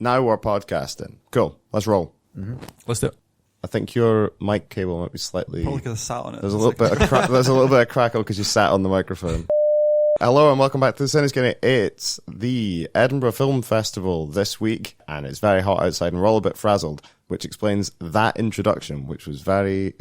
Now we're podcasting. Cool. Let's roll. Mm-hmm. Let's do it. I think your mic cable might be slightly... Probably because I sat on it. There's a little bit of crackle because you sat on the microphone. Hello and welcome back to the Cineskinny. It's the Edinburgh Film Festival this week, and it's very hot outside and we're all a bit frazzled, which explains that introduction, which was very...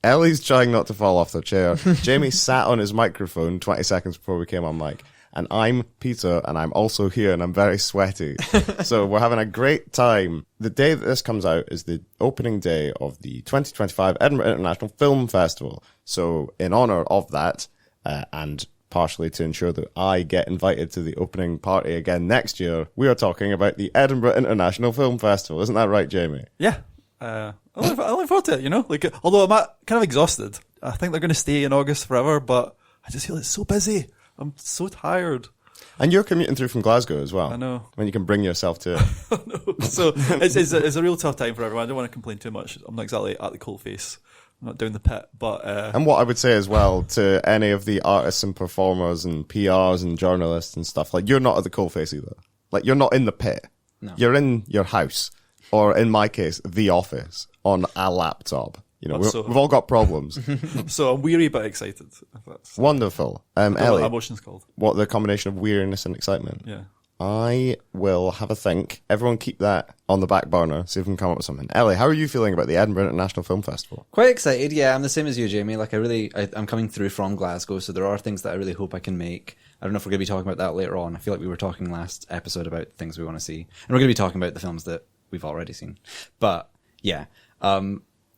Ellie's trying not to fall off the chair. Jamie sat on his microphone 20 seconds before we came on mic. And I'm Peter, and I'm also here, and I'm very sweaty. So we're having a great time. The day that this comes out is the opening day of the 2025 Edinburgh International Film Festival. So in honour of that, and partially to ensure that I get invited to the opening party again next year, we are talking about the Edinburgh International Film Festival. Isn't that right, Jamie? Yeah. I look forward to it, you know? Like, although I'm kind of exhausted. I think they're going to stay in August forever, but I just feel it's so busy. I'm so tired. And you're commuting through from Glasgow as well. I know. When you can bring yourself to it. I know. So it's a real tough time for everyone. I don't want to complain too much. I'm not exactly at the coalface. I'm not down the pit. But and what I would say as well to any of the artists and performers and PRs and journalists and stuff, like, you're not at the coalface either. Like, you're not in the pit. No. You're in your house. Or in my case, the office on a laptop. You know, we've all got problems. So I'm weary but excited. That's wonderful. I don't know Ellie, what that emotion's called. What the combination of weariness and excitement? Yeah. I will have a think. Everyone keep that on the back burner, see if we can come up with something. Ellie, how are you feeling about the Edinburgh International Film Festival? Quite excited, yeah. I'm the same as you, Jamie. Like, I'm coming through from Glasgow, so there are things that I really hope I can make. I don't know if we're going to be talking about that later on. I feel like we were talking last episode about things we want to see. And we're going to be talking about the films that we've already seen. But, yeah.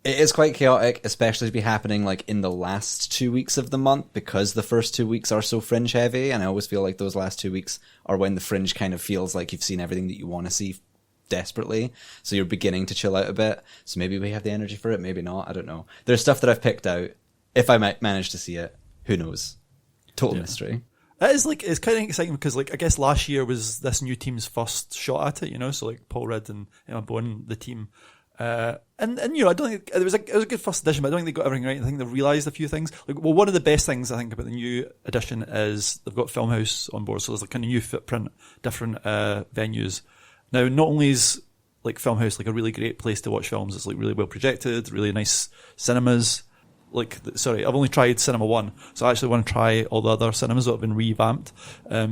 It is quite chaotic, especially to be happening like in the last 2 weeks of the month, because the first 2 weeks are so fringe heavy, and I always feel like those last 2 weeks are when the fringe kind of feels like you've seen everything that you want to see desperately, so you're beginning to chill out a bit. So maybe we have the energy for it, maybe not, I don't know. There's stuff that I've picked out. If I might manage to see it, who knows? Total mystery. It is like, it's kind of exciting because, like, I guess last year was this new team's first shot at it, you know, so like Paul Ridd and Emma Bowen, the team. And you know, I don't think it was a good first edition, but I don't think they got everything right. I think they've realised a few things. Like, well, one of the best things I think about the new edition is they've got Filmhouse on board, so there's like kind of new footprint, different venues. Now, not only is like Filmhouse like a really great place to watch films, it's like really well projected, really nice cinemas. Like, sorry, I've only tried Cinema 1, so I actually want to try all the other cinemas that have been revamped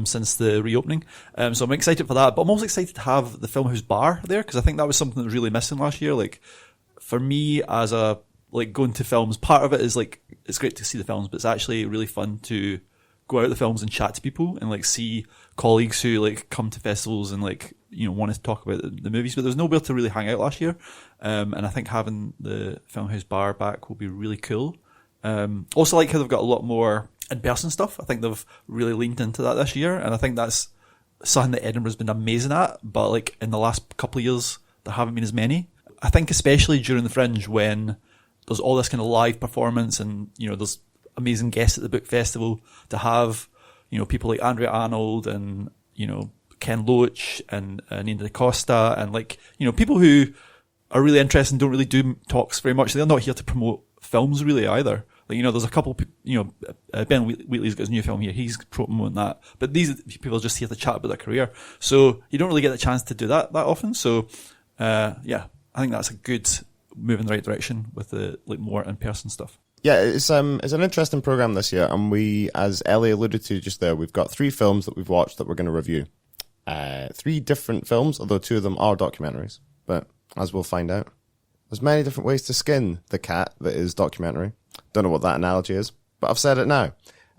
since the reopening. So I'm excited for that, but I'm also excited to have the Filmhouse bar there, because I think that was something that was really missing last year. Like, for me, as a, like, going to films, part of it is, like, it's great to see the films, but it's actually really fun to go out to the films and chat to people and, like, see colleagues who, like, come to festivals and, like, you know, want to talk about the movies, but there's nowhere to really hang out last year. And I think having the Filmhouse bar back will be really cool. Also like how they've got a lot more in-person stuff. I think they've really leaned into that this year, and I think that's something that Edinburgh's been amazing at, but like in the last couple of years, there haven't been as many. I think especially during the Fringe, when there's all this kind of live performance and, you know, there's amazing guests at the book festival, to have, you know, people like Andrea Arnold and, you know, Ken Loach and Nina DaCosta and, like, you know, people who are really interested and don't really do talks very much. They're not here to promote films really either. Like, you know, there's a couple, you know, Ben Wheatley's got his new film here. He's promoting that. But these people are just here to chat about their career. So you don't really get the chance to do that often. So, yeah, I think that's a good move in the right direction with the, like, more in-person stuff. Yeah, it's an interesting program this year, and we, as Ellie alluded to just there, we've got 3 films that we've watched that we're going to review. 3 different films, although 2 of them are documentaries. But as we'll find out, there's many different ways to skin the cat that is documentary. Don't know what that analogy is, but I've said it now.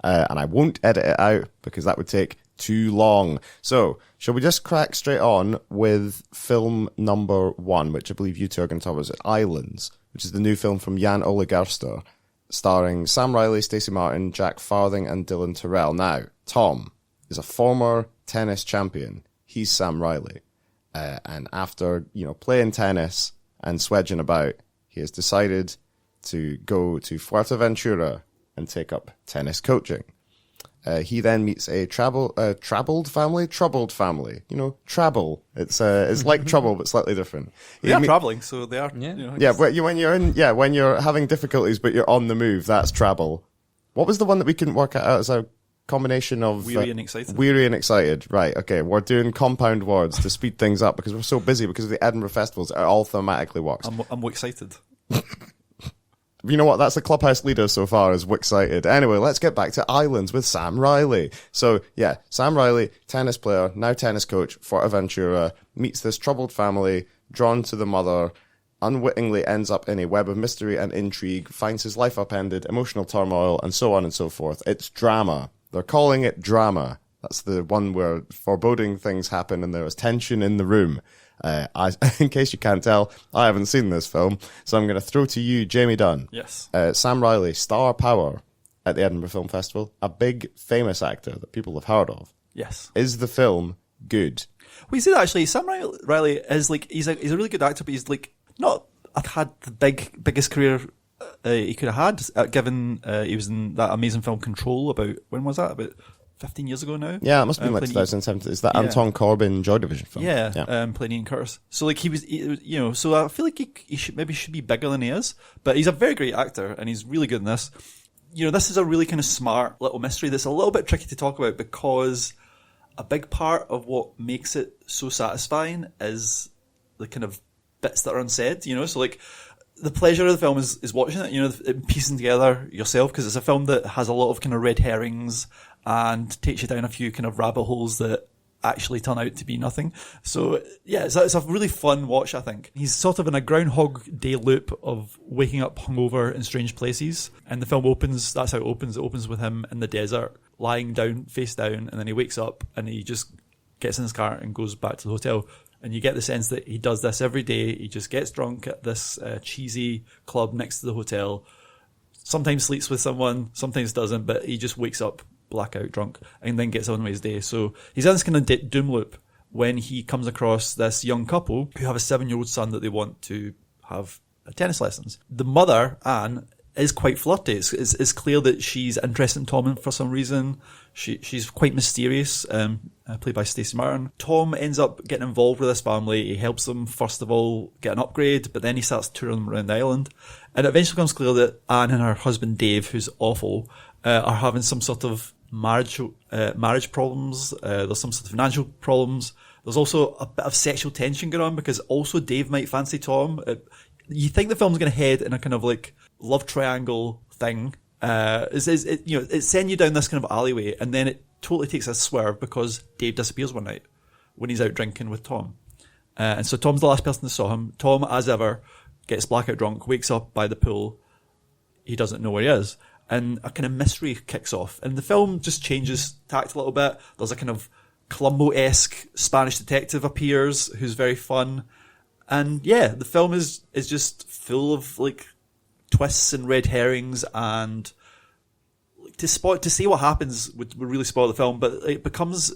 And I won't edit it out because that would take too long. So, shall we just crack straight on with film number 1, which I believe you two are going to talk about, Islands, which is the new film from Jan Ole Gerster, starring Sam Riley, Stacey Martin, Jack Farthing, and Dylan Terrell. Now, Tom is a former tennis champion. He's Sam Riley. And after, you know, playing tennis and swedging about, he has decided to go to Fuerteventura and take up tennis coaching. He then meets a troubled family. You know, trouble. It's like trouble, but slightly different. They are traveling, so they are. Yeah, you know, yeah. When you're having difficulties, but you're on the move, that's trouble. What was the one that we couldn't work out as a combination of Weary and excited. Weary and excited. Right. Okay. We're doing compound words to speed things up because we're so busy because of the Edinburgh festivals. It all thematically works. I'm excited. You know what? That's the clubhouse leader so far, is excited. Anyway, let's get back to Islands with Sam Riley. So, yeah, Sam Riley, tennis player, now tennis coach, Fortaventura, meets this troubled family, drawn to the mother, unwittingly ends up in a web of mystery and intrigue, finds his life upended, emotional turmoil, and so on and so forth. It's drama. They're calling it drama. That's the one where foreboding things happen and there is tension in the room. In case you can't tell, I haven't seen this film, so I'm going to throw to you, Jamie Dunn. Yes. Sam Riley, star power at the Edinburgh Film Festival, a big famous actor that people have heard of. Yes. Is the film good? Well, you see that actually, Sam Riley is like, he's a really good actor, but he's like not had the biggest career he could have had, given he was in that amazing film Control about, when was that? About 15 years ago now. Yeah, it must have been like 2017. It's that Anton Corbijn Joy Division film. Yeah. Playing Ian Curtis. So like so I feel like he should be bigger than he is, but he's a very great actor and he's really good in this. This is a really kind of smart little mystery that's a little bit tricky to talk about because a big part of what makes it so satisfying is the kind of bits that are unsaid, so like the pleasure of the film is watching it, piecing together yourself, because it's a film that has a lot of kind of red herrings and takes you down a few kind of rabbit holes that actually turn out to be nothing. So yeah, it's a really fun watch, I think. He's sort of in a Groundhog Day loop of waking up hungover in strange places, and the film opens, that's how it opens. It opens with him in the desert, lying down, face down, and then he wakes up and he just gets in his car and goes back to the hotel. And you get the sense that he does this every day. He just gets drunk at this cheesy club next to the hotel, sometimes sleeps with someone, sometimes doesn't, but he just wakes up blackout drunk and then gets on with his day. So he's in this kind of doom loop when he comes across this young couple who have a 7-year-old son that they want to have tennis lessons. The mother, Anne, is quite flirty. It's clear that she's interested in Tom for some reason. She's quite mysterious, played by Stacey Martin. Tom ends up getting involved with this family. He helps them, first of all, get an upgrade, but then he starts touring them around the island. And it eventually becomes clear that Anne and her husband Dave, who's awful, are having some sort of marriage problems. There's some sort of financial problems. There's also a bit of sexual tension going on because also Dave might fancy Tom. You think the film's going to head in a kind of like love triangle thing. It's sending you down this kind of alleyway, and then it totally takes a swerve because Dave disappears one night when he's out drinking with Tom. And so Tom's the last person that saw him. Tom, as ever, gets blackout drunk, wakes up by the pool. He doesn't know where he is. And a kind of mystery kicks off. And the film just changes tact a little bit. There's a kind of Columbo-esque Spanish detective appears who's very fun. And yeah, the film is just full of like twists and red herrings, and to see what happens would really spoil the film, but it becomes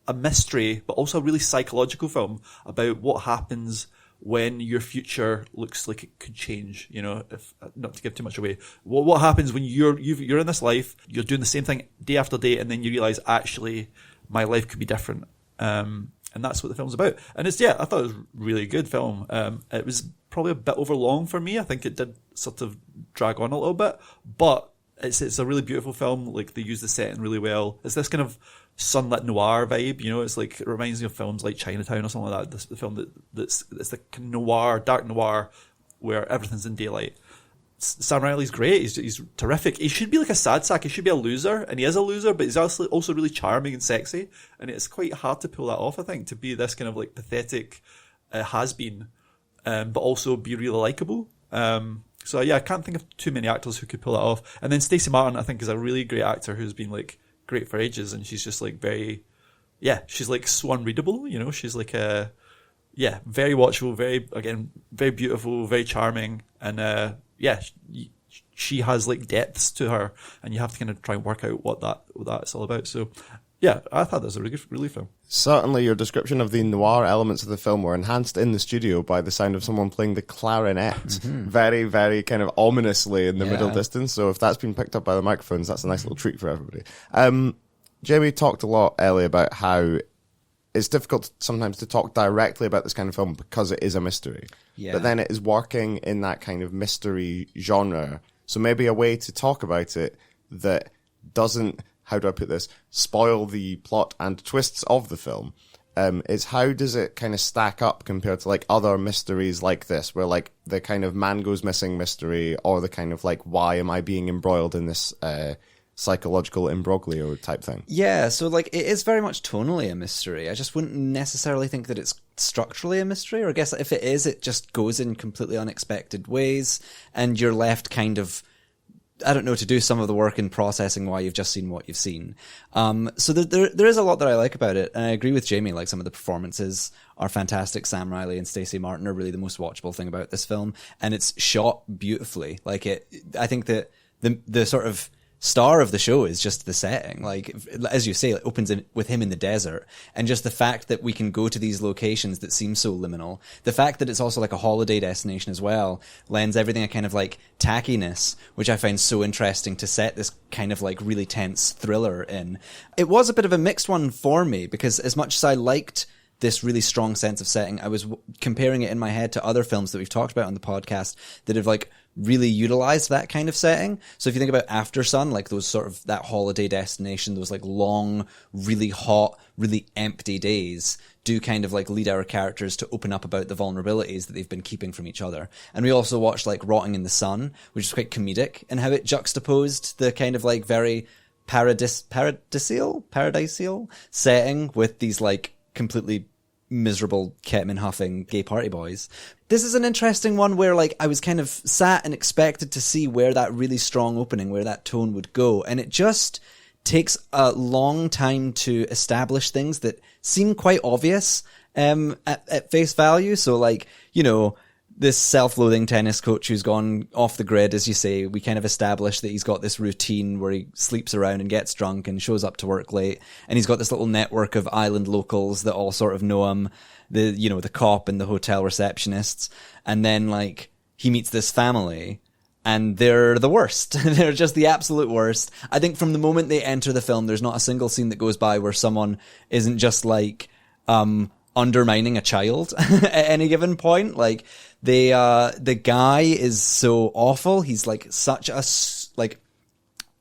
a mystery, but also a really psychological film about what happens when your future looks like it could change, if not to give too much away. What happens when you're in this life, you're doing the same thing day after day, and then you realize actually my life could be different. And that's what the film's about. And I thought it was a really good film. It was probably a bit over long for me. I think it did sort of drag on a little bit, but it's a really beautiful film. Like, they use the setting really well. It's this kind of sunlit noir vibe, it's like, it reminds me of films like Chinatown or something like that. The film that's the kind of noir, dark noir, where everything's in daylight. Sam Riley's great. He's terrific. He should be like a sad sack. He should be a loser, and he is a loser, but he's also really charming and sexy. And it's quite hard to pull that off, I think, to be this kind of like pathetic has-been, but also be really likable. So yeah, I can't think of too many actors who could pull that off. And then Stacey Martin, I think, is a really great actor who's been like great for ages, and she's just like she's like so unreadable. She's like very watchable, very beautiful, very charming, and she has like depths to her, and you have to kind of try and work out what that's all about. So yeah, I thought that was a really good, really film. Certainly your description of the noir elements of the film were enhanced in the studio by the sound of someone playing the clarinet very, very kind of ominously in the middle distance. So if that's been picked up by the microphones, that's a nice little treat for everybody. Jamie talked a lot, Ellie, about how it's difficult sometimes to talk directly about this kind of film because it is a mystery. Yeah. But then it is working in that kind of mystery genre. So maybe a way to talk about it that doesn't how do I put this, spoil the plot and twists of the film, is how does it kind of stack up compared to like other mysteries like this, where like the kind of man goes missing mystery, or the kind of like, why am I being embroiled in this psychological imbroglio type thing? Yeah, so like it is very much tonally a mystery. I just wouldn't necessarily think that it's structurally a mystery, or I guess if it is, it just goes in completely unexpected ways, and you're left kind of, I don't know, to do some of the work in processing why you've just seen what you've seen. So there is a lot that I like about it, and I agree with Jamie, like some of the performances are fantastic. Sam Riley and Stacey Martin are really the most watchable thing about this film, and it's shot beautifully. Like I think that the sort of star of the show is just the setting. Like, as you say, it opens with him in the desert, and just the fact that we can go to these locations that seem so liminal. The fact that it's also like a holiday destination as well lends everything a kind of like tackiness, which I find so interesting to set this kind of like really tense thriller in. It was a bit of a mixed one for me, because as much as I liked this really strong sense of setting, I was comparing it in my head to other films that we've talked about on the podcast that have like really utilized that kind of setting. So if you think about After Sun, like those sort of, that holiday destination, those like long, really hot, really empty days do kind of like lead our characters to open up about the vulnerabilities that they've been keeping from each other. And we also watched like Rotting in the Sun, which is quite comedic in how it juxtaposed the kind of like very paradisial setting with these like completely miserable ketamine huffing gay party boys. This is an interesting one where like I was kind of sat and expected to see where that really strong opening, where that tone would go, and it just takes a long time to establish things that seem quite obvious at face value. So like, you know, this self-loathing tennis coach who's gone off the grid, as you say, we kind of establish that he's got this routine where he sleeps around and gets drunk and shows up to work late. And he's got this little network of island locals that all sort of know him, the cop and the hotel receptionists. And then like he meets this family and they're the worst. They're just the absolute worst. I think from the moment they enter the film, there's not a single scene that goes by where someone isn't just like, undermining a child at any given point. Like the guy is so awful. He's like such a like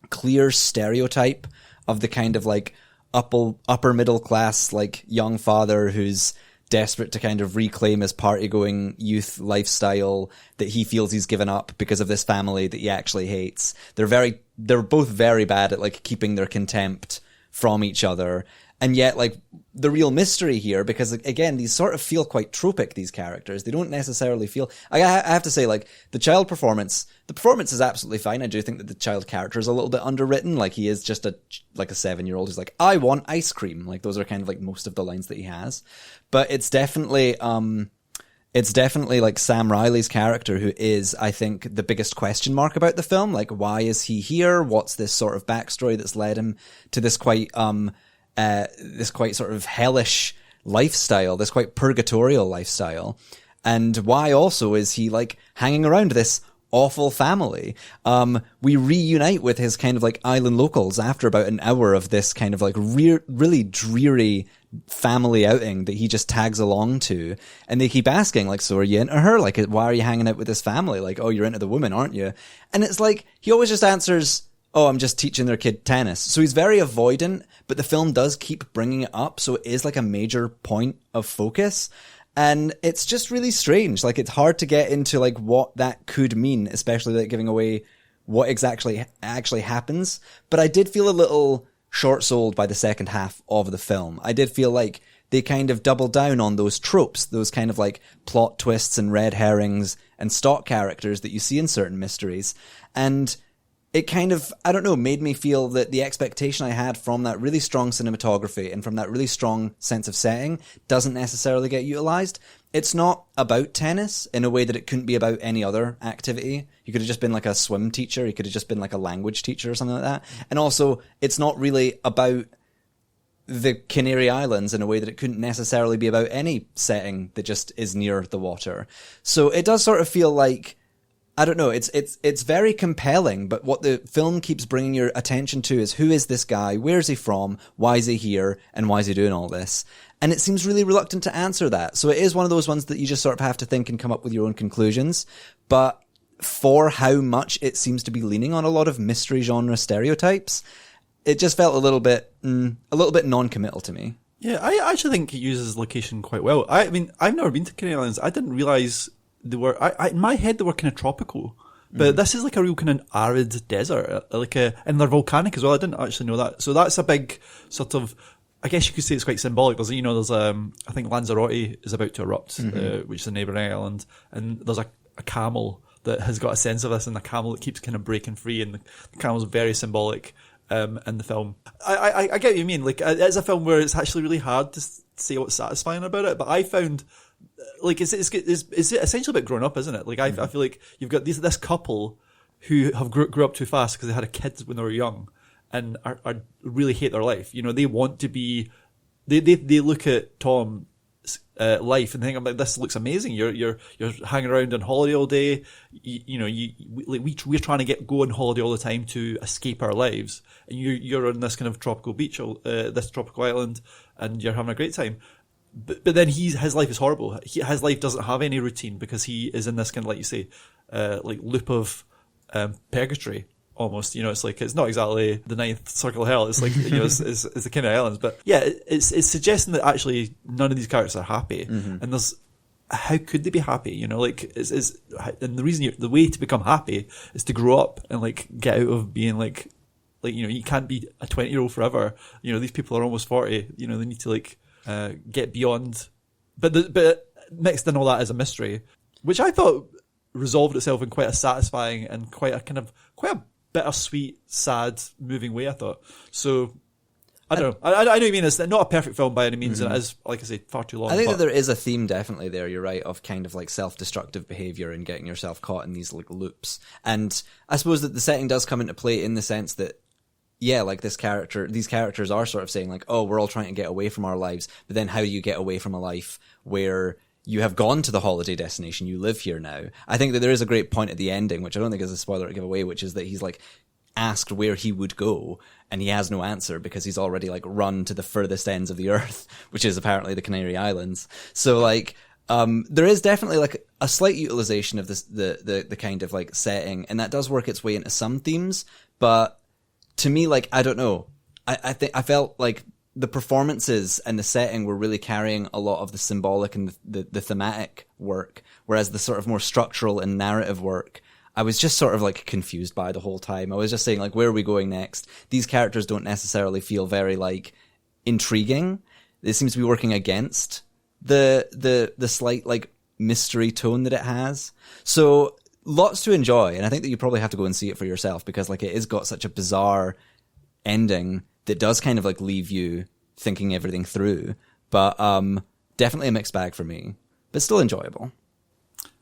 clear stereotype of the kind of like upper middle class like young father who's desperate to kind of reclaim his party going youth lifestyle that he feels he's given up because of this family that he actually hates. They're both very bad at like keeping their contempt from each other. And yet, like, the real mystery here, because, again, these sort of feel quite tropic, these characters. They don't necessarily feel... I have to say, like, the performance is absolutely fine. I do think that the child character is a little bit underwritten. Like, he is just a 7-year-old who's like, I want ice cream. Like, those are kind of, like, most of the lines that he has. But it's definitely like Sam Riley's character who is, I think, the biggest question mark about the film. Like, why is he here? What's this sort of backstory that's led him to this quite sort of hellish lifestyle, this quite purgatorial lifestyle? And why also is he like hanging around this awful family? We reunite with his kind of like island locals after about an hour of this kind of like really dreary family outing that he just tags along to, and they keep asking like, so are you into her? Like, why are you hanging out with this family? Like, oh, you're into the woman, aren't you? And it's like he always just answers, oh, I'm just teaching their kid tennis. So he's very avoidant, but the film does keep bringing it up, so it is like a major point of focus. And it's just really strange. Like, it's hard to get into like what that could mean, especially like giving away what exactly actually happens. But I did feel a little short-souled by the second half of the film. I did feel like they kind of doubled down on those tropes, those kind of like plot twists and red herrings and stock characters that you see in certain mysteries. And it kind of, I don't know, made me feel that the expectation I had from that really strong cinematography and from that really strong sense of setting doesn't necessarily get utilized. It's not about tennis in a way that it couldn't be about any other activity. You could have just been like a swim teacher. You could have just been like a language teacher or something like that. And also, it's not really about the Canary Islands in a way that it couldn't necessarily be about any setting that just is near the water. So it does sort of feel like, I don't know, it's very compelling, but what the film keeps bringing your attention to is, who is this guy? Where's he from? Why is he here? And why is he doing all this? And it seems really reluctant to answer that. So it is one of those ones that you just sort of have to think and come up with your own conclusions. But for how much it seems to be leaning on a lot of mystery genre stereotypes, it just felt a little bit non-committal to me. Yeah, I actually think it uses location quite well. I mean, I've never been to Canary Islands. I didn't realise they were, in my head, they were kind of tropical. But this is like a real kind of arid desert, and they're volcanic as well. I didn't actually know that. So that's a big sort of, I guess you could say it's quite symbolic. There's I think Lanzarote is about to erupt, which is a neighbouring island, and there's a camel that has got a sense of this, and the camel that keeps kind of breaking free, and the camel's very symbolic in the film. I get what you mean. Like, it's a film where it's actually really hard to say what's satisfying about it, but I found, like, it's essentially a bit grown up, isn't it? Like, I feel like you've got this couple who have grew up too fast because they had a kid when they were young, and are really hate their life. You know, they want to be. They look at Tom's life and think, I'm like, this looks amazing. You're hanging around on holiday all day. We're trying to go on holiday all the time to escape our lives, and you're on this kind of tropical beach, this tropical island, and you're having a great time. But then his life is horrible. His life doesn't have any routine because he is in this kind of, like you say, like loop of purgatory. Almost, you know, it's like, it's not exactly the ninth circle of hell. It's like, you know, it's the Canary Islands. But yeah, it's suggesting that actually none of these characters are happy. And how could they be happy? You know, like, and the reason the way to become happy is to grow up and like get out of being like, you know, you can't be a 20-year-old forever. You know, these people are almost 40. You know, they need to like get beyond. But mixed in all that is a mystery, which I thought resolved itself in quite a satisfying and quite a bittersweet, sad, moving way, I thought. So, I don't know. I know what you mean. It's not a perfect film by any means, and it is, like I say, far too long. I think that there is a theme definitely there, you're right, of kind of like self-destructive behaviour and getting yourself caught in these like loops. And I suppose that the setting does come into play in the sense that, yeah, like these characters are sort of saying like, oh, we're all trying to get away from our lives, but then how do you get away from a life where you have gone to the holiday destination, you live here now? I think that there is a great point at the ending, which I don't think is a spoiler to give away, which is that he's like asked where he would go, and he has no answer because he's already like run to the furthest ends of the earth, which is apparently the Canary Islands. So like, there is definitely like a slight utilization of this, the kind of like setting, and that does work its way into some themes, but to me, like, I don't know. I think I felt like the performances and the setting were really carrying a lot of the symbolic and the thematic work, whereas the sort of more structural and narrative work, I was just sort of like confused by the whole time. I was just saying like, where are we going next? These characters don't necessarily feel very like intriguing. It seems to be working against the slight like mystery tone that it has. So lots to enjoy, and I think that you probably have to go and see it for yourself because like it has got such a bizarre ending that does kind of like leave you thinking everything through, but definitely a mixed bag for me, but still enjoyable.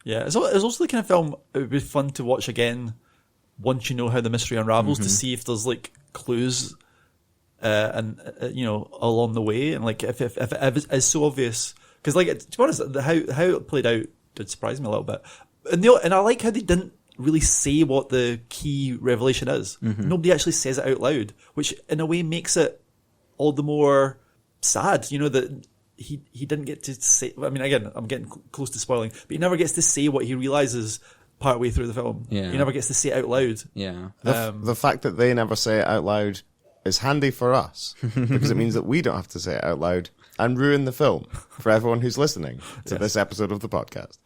Yeah, it's also the kind of film it would be fun to watch again once you know how the mystery unravels, to see if there's like clues and you know, along the way, and like if it's so obvious, because like to be honest, how it played out did surprise me a little bit, and I like how they didn't really say what the key revelation is. Nobody actually says it out loud, which in a way makes it all the more sad, you know, that he didn't get to say. I mean, again, I'm getting close to spoiling, but he never gets to say what he realizes partway through the film. Yeah. He never gets to say it out loud. Yeah. The fact that they never say it out loud is handy for us because it means that we don't have to say it out loud and ruin the film for everyone who's listening to this episode of the podcast.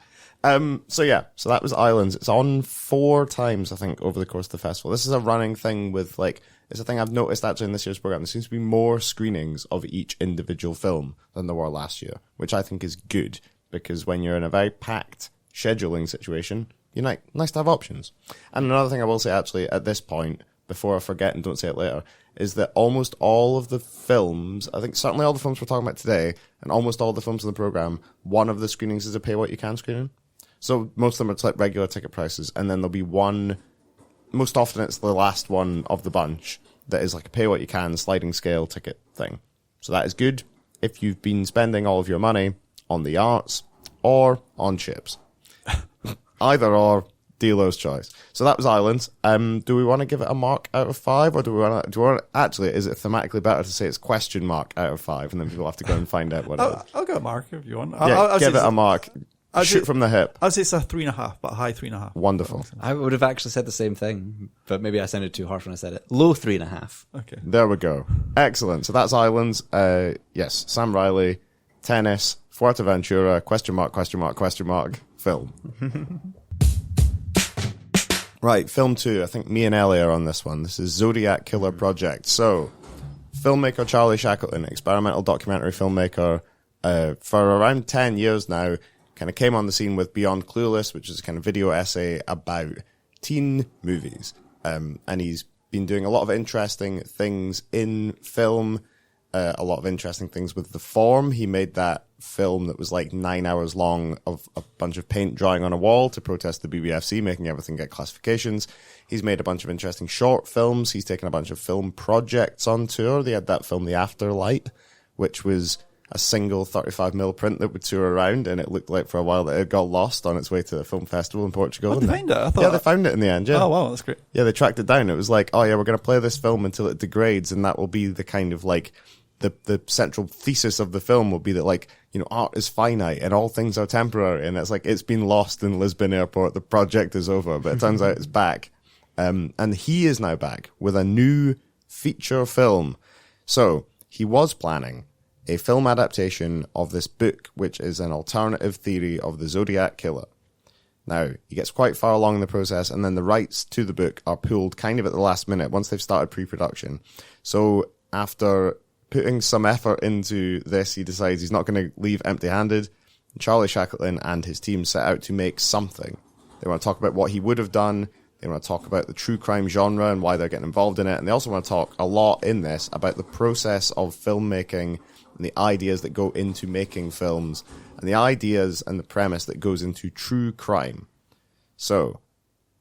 So that was Islands. It's on 4 times, I think, over the course of the festival. This is a running thing with, like, it's a thing I've noticed actually in this year's program. There seems to be more screenings of each individual film than there were last year, which I think is good, because when you're in a very packed scheduling situation, you're like, nice to have options. And another thing I will say actually at this point, before I forget and don't say it later, is that almost all of the films, I think certainly all the films we're talking about today, and almost all the films in the program, one of the screenings is a pay what you can screening. So most of them are like regular ticket prices, and then there'll be one, most often it's the last one of the bunch, that is like a pay what you can sliding scale ticket thing. So that is good if you've been spending all of your money on the arts or on chips. Either or, dealer's choice. So that was Islands. Do we want to give it a mark out of 5, or do we want to, actually, is it thematically better to say it's question mark out of 5, and then people have to go and find out what it is? I'll go a mark if you want. Give it a mark. Shoot from the hip. I'd say it's a 3.5, but a high 3.5. Wonderful. I would have actually said the same thing, but maybe I sounded too harsh when I said it. Low 3.5. Okay. There we go. Excellent. So that's Islands. Yes, Sam Riley, tennis, Fuerteventura, film. Right, film 2. I think me and Ellie are on this one. This is Zodiac Killer Project. So, filmmaker Charlie Shackleton, experimental documentary filmmaker, for around 10 years now, kind of came on the scene with Beyond Clueless, which is a kind of video essay about teen movies. And he's been doing a lot of interesting things in film, a lot of interesting things with the form. He made that film that was like 9 hours long of a bunch of paint drying on a wall to protest the BBFC, making everything get classifications. He's made a bunch of interesting short films. He's taken a bunch of film projects on tour. They had that film, The Afterlight, which was a single 35mm print that would tour around, and it looked like for a while that it got lost on its way to the film festival in Portugal. They find it? I thought yeah, they found it in the end, yeah. Oh, wow, that's great. Yeah, they tracked it down. It was like, oh yeah, we're going to play this film until it degrades, and that will be the kind of like, the central thesis of the film will be that, like, you know, art is finite and all things are temporary, and it's like, it's been lost in Lisbon airport, the project is over, but it turns out it's back. And he is now back with a new feature film. So, he was planning a film adaptation of this book, which is an alternative theory of the Zodiac Killer. Now, he gets quite far along in the process, and then the rights to the book are pulled kind of at the last minute, once they've started pre-production. So, after putting some effort into this, he decides he's not going to leave empty-handed. Charlie Shackleton and his team set out to make something. They want to talk about what he would have done. They want to talk about the true crime genre and why they're getting involved in it. And they also want to talk a lot in this about the process of filmmaking and the ideas that go into making films and the ideas and the premise that goes into true crime. So,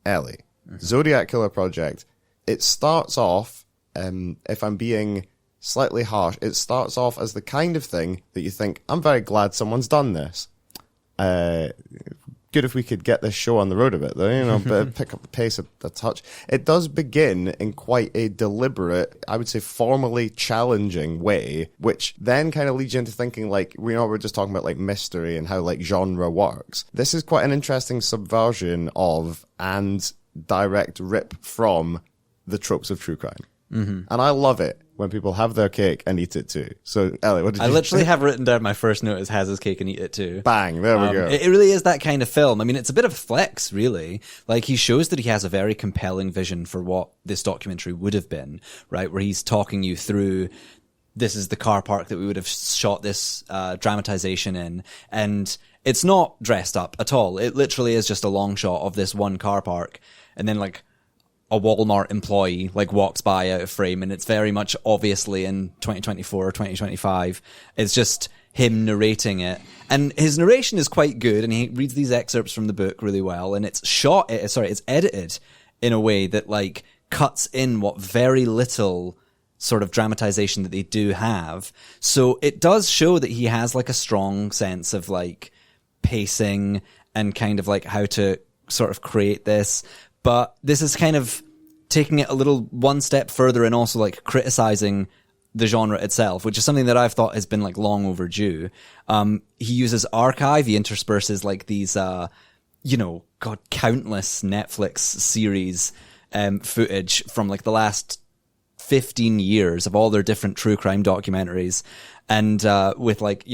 Ellie, Zodiac Killer Project, it starts off, if I'm being slightly harsh, it starts off as the kind of thing that you think, I'm very glad someone's done this. Good if we could get this show on the road a bit, though, you know, but pick up the pace a touch. It does begin in quite a deliberate, I would say formally challenging way, which then kind of leads you into thinking, like, we know we're just talking about, like, mystery and how, like, genre works. This is quite an interesting subversion of and direct rip from the tropes of true crime. Mm-hmm. And I love it when people have their cake and eat it too. So, Ellie, what did you I literally have written down my first note as has his cake and eat it too. Bang, there we go. It really is that kind of film. I mean, it's a bit of a flex, really. Like, he shows that he has a very compelling vision for what this documentary would have been, right? Where he's talking you through, this is the car park that we would have shot this dramatization in. And it's not dressed up at all. It literally is just a long shot of this one car park. And then, like, a Walmart employee like walks by out of frame, and it's very much obviously in 2024 or 2025. It's just him narrating it, and his narration is quite good, and he reads these excerpts from the book really well, and it's it's edited in a way that like cuts in what very little sort of dramatization that they do have. So it does show that he has like a strong sense of like pacing and kind of like how to sort of create this. But this is kind of taking it a little one step further and also like criticizing the genre itself, which is something that I've thought has been like long overdue. He uses archive. He intersperses like these, countless Netflix series footage from like the last 15 years of all their different true crime documentaries. And with like,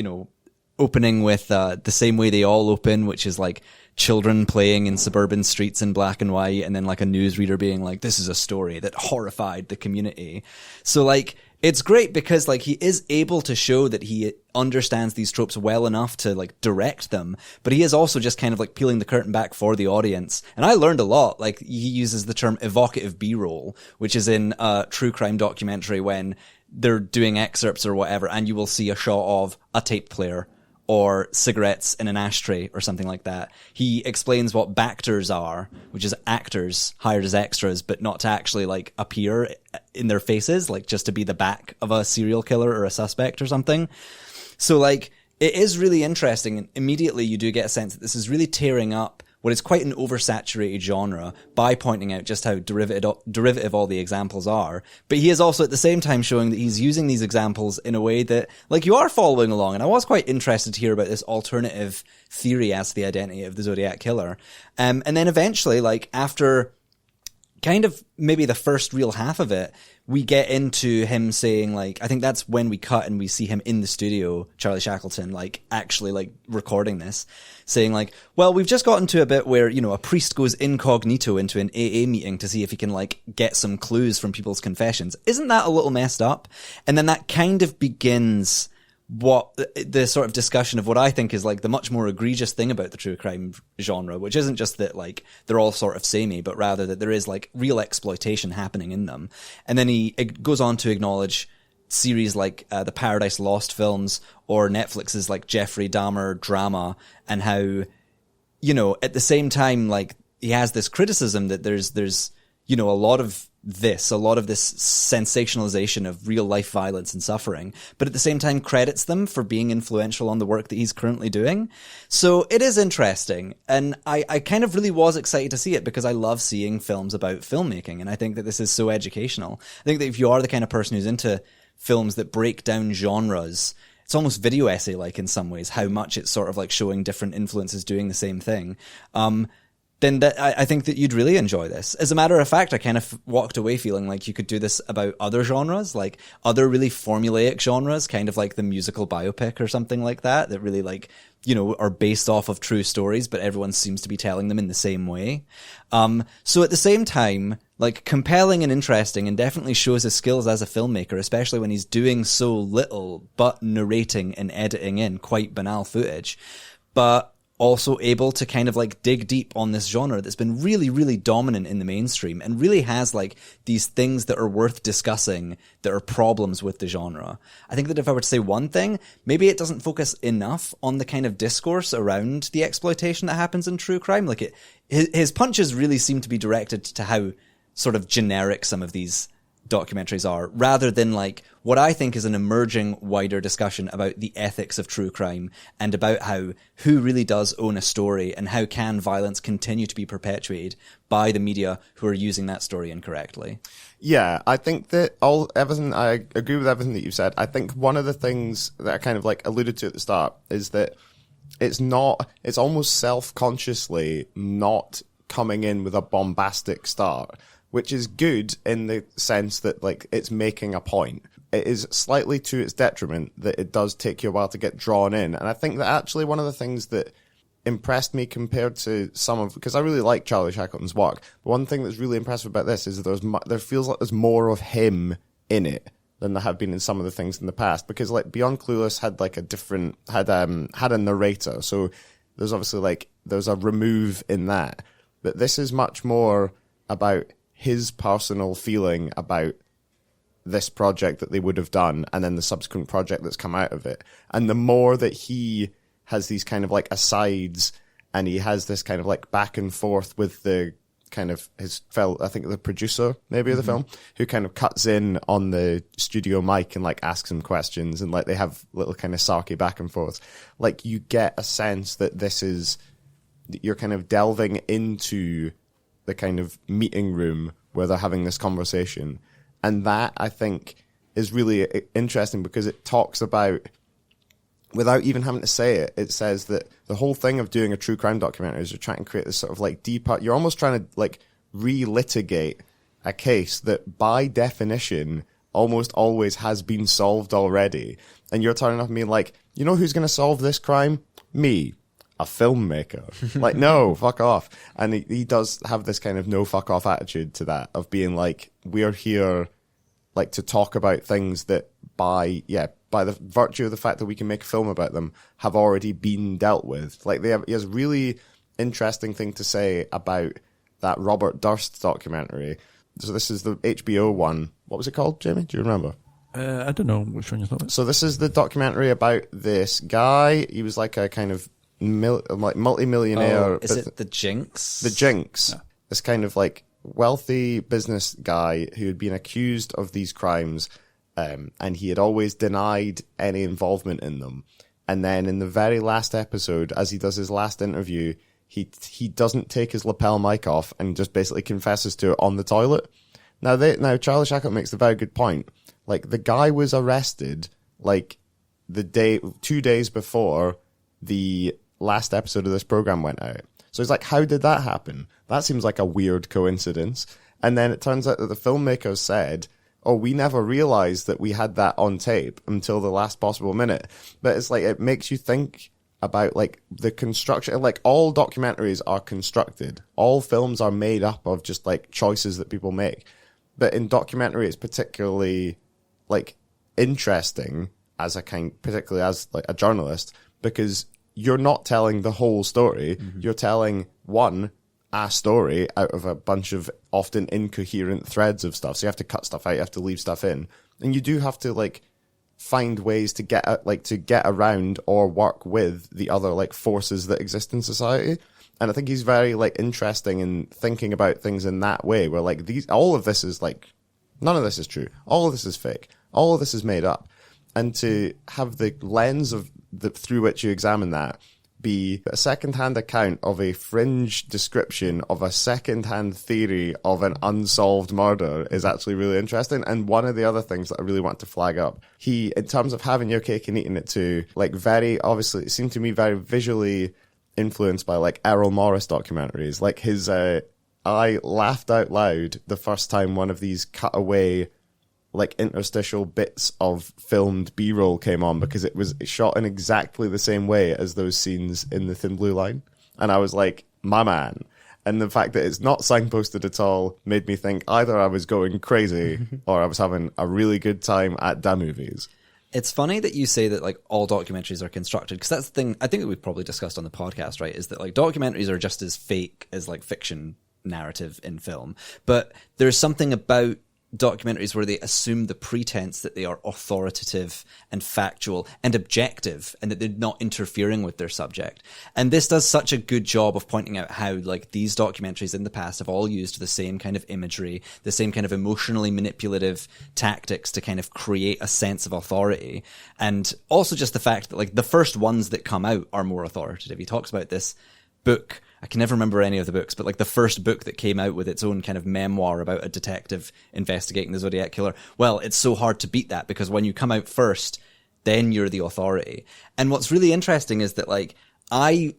opening with the same way they all open, which is like children playing in suburban streets in black and white, and then like a newsreader being like, this is a story that horrified the community. So like, it's great because like he is able to show that he understands these tropes well enough to like direct them, but he is also just kind of like peeling the curtain back for the audience. And I learned a lot. Like, he uses the term evocative B-roll, which is in a true crime documentary when they're doing excerpts or whatever, and you will see a shot of a tape player or cigarettes in an ashtray or something like that. He explains what backers are, which is actors hired as extras, but not to actually like appear in their faces, like just to be the back of a serial killer or a suspect or something. So like, it is really interesting, and immediately you do get a sense that this is really tearing up what is quite an oversaturated genre by pointing out just how derivative all the examples are. But he is also at the same time showing that he's using these examples in a way that, like, you are following along. And I was quite interested to hear about this alternative theory as to the identity of the Zodiac Killer. And then eventually, like, after kind of maybe the first real half of it, we get into him saying, like, I think that's when we cut and we see him in the studio, Charlie Shackleton, like, actually, like, recording this, saying, like, well, we've just gotten to a bit where, you know, a priest goes incognito into an AA meeting to see if he can, like, get some clues from people's confessions. Isn't that a little messed up? And then that kind of begins what the sort of discussion of what I think is like the much more egregious thing about the true crime genre, which isn't just that like they're all sort of samey, but rather that there is like real exploitation happening in them. And then he goes on to acknowledge series like the Paradise Lost films or Netflix's like Jeffrey Dahmer drama, and how, you know, at the same time, like he has this criticism that there's you know, a lot of this sensationalization of real life violence and suffering, but at the same time credits them for being influential on the work that he's currently doing. So it is interesting. And I kind of really was excited to see it because I love seeing films about filmmaking. And I think that this is so educational. I think that if you are the kind of person who's into films that break down genres, it's almost video essay-like in some ways, how much it's sort of like showing different influences doing the same thing. Then I think that you'd really enjoy this. As a matter of fact, I kind of walked away feeling like you could do this about other genres, like other really formulaic genres, kind of like the musical biopic or something like that really like, you know, are based off of true stories, but everyone seems to be telling them in the same way. So at the same time, like compelling and interesting, and definitely shows his skills as a filmmaker, especially when he's doing so little but narrating and editing in quite banal footage. But also able to kind of like dig deep on this genre that's been really, really dominant in the mainstream and really has like these things that are worth discussing that are problems with the genre. I think that if I were to say one thing, maybe it doesn't focus enough on the kind of discourse around the exploitation that happens in true crime. Like his punches really seem to be directed to how sort of generic some of these documentaries are, rather than like what I think is an emerging wider discussion about the ethics of true crime and about how who really does own a story and how can violence continue to be perpetuated by the media who are using that story incorrectly. Yeah, I think that I agree with everything that you've said. I think one of the things that I kind of like alluded to at the start is that it's almost self-consciously not coming in with a bombastic start, which is good in the sense that like it's making a point. It is slightly to its detriment that it does take you a while to get drawn in. And I think that actually one of the things that impressed me compared to because I really like Charlie Shackleton's work, but one thing that's really impressive about this is that there feels like there's more of him in it than there have been in some of the things in the past, because like Beyond Clueless had like had a narrator. So there's obviously like, there's a remove in that, but this is much more about his personal feeling about this project that they would have done and then the subsequent project that's come out of it. And the more that he has these kind of like asides and he has this kind of like back and forth with the kind of I think the producer maybe of the film, who kind of cuts in on the studio mic and like asks him questions, and like they have little kind of sarky back and forth. Like you get a sense that you're kind of delving into the kind of meeting room where they're having this conversation. And that, I think, is really interesting because it talks about, without even having to say it, it says that the whole thing of doing a true crime documentary is you're trying to create this sort of like deeper, you're almost trying to like relitigate a case that by definition almost always has been solved already. And you're turning up and being like, you know who's going to solve this crime? Me. A filmmaker. Like, no, fuck off. And he does have this kind of no fuck off attitude to that, of being like, we're here like to talk about things that by the virtue of the fact that we can make a film about them have already been dealt with. Like he has a really interesting thing to say about that Robert Durst documentary. So this is the HBO one. What was it called, Jamie? Do you remember? I don't know which one you're talking about. So this is the documentary about this guy. He was like a kind of multi-millionaire. Oh, is it The Jinx? The Jinx. Yeah. This kind of like wealthy business guy who had been accused of these crimes, and he had always denied any involvement in them. And then in the very last episode, as he does his last interview, he doesn't take his lapel mic off and just basically confesses to it on the toilet. Now Charlie Shackleton makes a very good point. Like, the guy was arrested like 2 days before the last episode of this program went out. So it's like, how did that happen? That seems like a weird coincidence. And then it turns out that the filmmakers said, oh, we never realized that we had that on tape until the last possible minute. But it's like, it makes you think about like the construction. Like, all documentaries are constructed. All films are made up of just like choices that people make. But in documentary, it's particularly like interesting particularly as like a journalist, because you're not telling the whole story. Mm-hmm. You're telling a story out of a bunch of often incoherent threads of stuff. So you have to cut stuff out, you have to leave stuff in. And you do have to like find ways to get around or work with the other like forces that exist in society. And I think he's very like interesting in thinking about things in that way, where like all of this is like, none of this is true. All of this is fake. All of this is made up. And to have the lens through which you examine that be a second-hand account of a fringe description of a second-hand theory of an unsolved murder is actually really interesting. And one of the other things that I really want to flag up, in terms of having your cake and eating it too, like very obviously, it seemed to me very visually influenced by like Errol Morris documentaries. Like his, I laughed out loud the first time one of these cutaway like interstitial bits of filmed B-roll came on, because it was shot in exactly the same way as those scenes in The Thin Blue Line. And I was like, my man. And the fact that it's not signposted at all made me think either I was going crazy or I was having a really good time at da movies. It's funny that you say that like all documentaries are constructed, because that's the thing I think that we've probably discussed on the podcast, right? Is that like documentaries are just as fake as like fiction narrative in film. But there's something about documentaries where they assume the pretense that they are authoritative and factual and objective, and that they're not interfering with their subject. And this does such a good job of pointing out how like these documentaries in the past have all used the same kind of imagery, the same kind of emotionally manipulative tactics to kind of create a sense of authority. And also just the fact that like the first ones that come out are more authoritative. He talks about this book, I can never remember any of the books, but like the first book that came out with its own kind of memoir about a detective investigating the Zodiac Killer. Well, it's so hard to beat that, because when you come out first, then you're the authority. And what's really interesting is that like I,